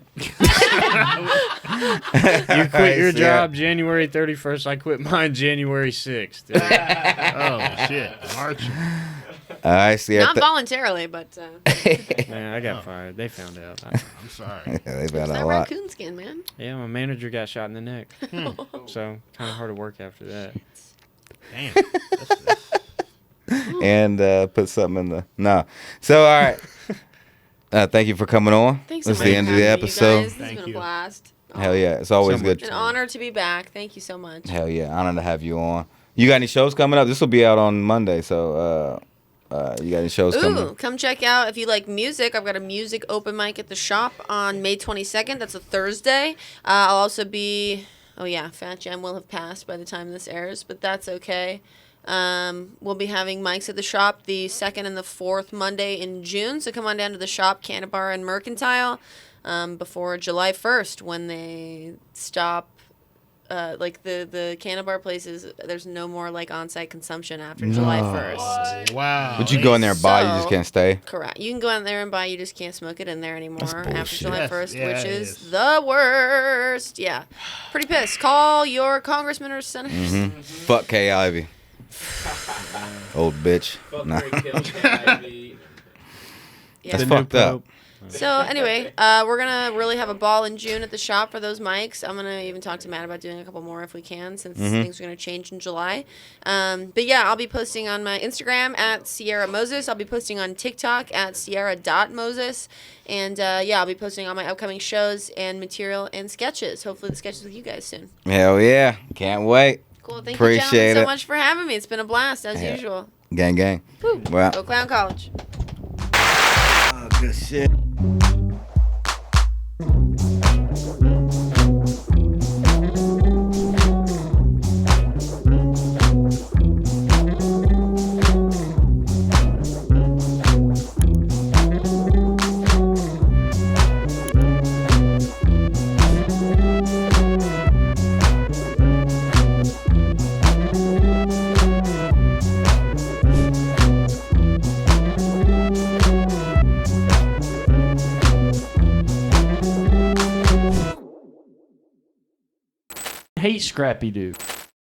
A: You quit your
B: Yeah.
A: job January 31st. I quit mine January 6th.
D: Oh shit, March.
B: All right, Sierra.
C: Not voluntarily, but
A: Man, I got fired. They found out.
D: I'm sorry.
B: Yeah, they found out
C: that
B: a lot.
C: raccoon skin, man.
A: Yeah, my manager got shot in the neck. So, kind of hard to work after that.
D: Damn.
B: And put something in the no. So all right. Thank you for coming on.
C: Thanks so
B: This is
C: much
B: the
C: for
B: end of the
C: having me, you
B: episode.
C: guys. This has
D: Thank
C: been
D: you.
C: a blast.
B: Hell yeah, it's always
A: So much.
B: good.
C: An honor to be back. Thank you so much.
B: Hell yeah, honor to have you on. You got any shows coming up? This will be out on Monday, so you got any shows coming
C: Ooh,
B: up?
C: come check out if you like music. I've got a music open mic at the shop on May 22nd. That's a Thursday. I'll also be. Oh yeah, Fat Jam will have passed by the time this airs, but that's okay. We'll be having mics at the shop the 2nd and the 4th Monday in June. So come on down to the shop, Canna Bar and Mercantile, before July 1st when they stop. Like the Canna Bar places, there's no more like on-site consumption after July 1st.
D: Wow.
B: But you go in there and buy, you just
C: So-
B: can't stay.
C: Correct. You can go out there and buy. You just can't smoke it in there anymore after
B: bullshit.
C: July
D: Yes,
C: 1st,
D: yeah,
C: which
D: it
C: is
D: is.
C: the worst. Yeah. Pretty pissed. Call your congressmen or senators.
B: Mm-hmm. Fuck Kay Ivey. Old bitch.
F: Fuck
B: Nah.
F: Ray Kill, Ivy.
C: Yeah.
B: That's
A: The new
B: fucked up.
A: pope.
C: So anyway, we're gonna really have a ball in June at the shop for those mics. I'm gonna even talk to Matt about doing a couple more if we can, since things are gonna change in July. But yeah, I'll be posting on my Instagram at Sierra Moses. I'll be posting on TikTok at Sierra.Moses. And yeah, I'll be posting on my upcoming shows and material and sketches. Hopefully the sketches with you guys soon.
B: Hell yeah. Can't wait.
C: Cool. Thank you,
B: Appreciate
C: gentlemen, so
B: it.
C: much for having me. It's been a blast as
B: Yeah.
C: usual.
B: Gang, gang.
C: Woo.
B: Well.
C: Go Clown College.
B: Oh, good shit.
A: Hate Scrappy Doo.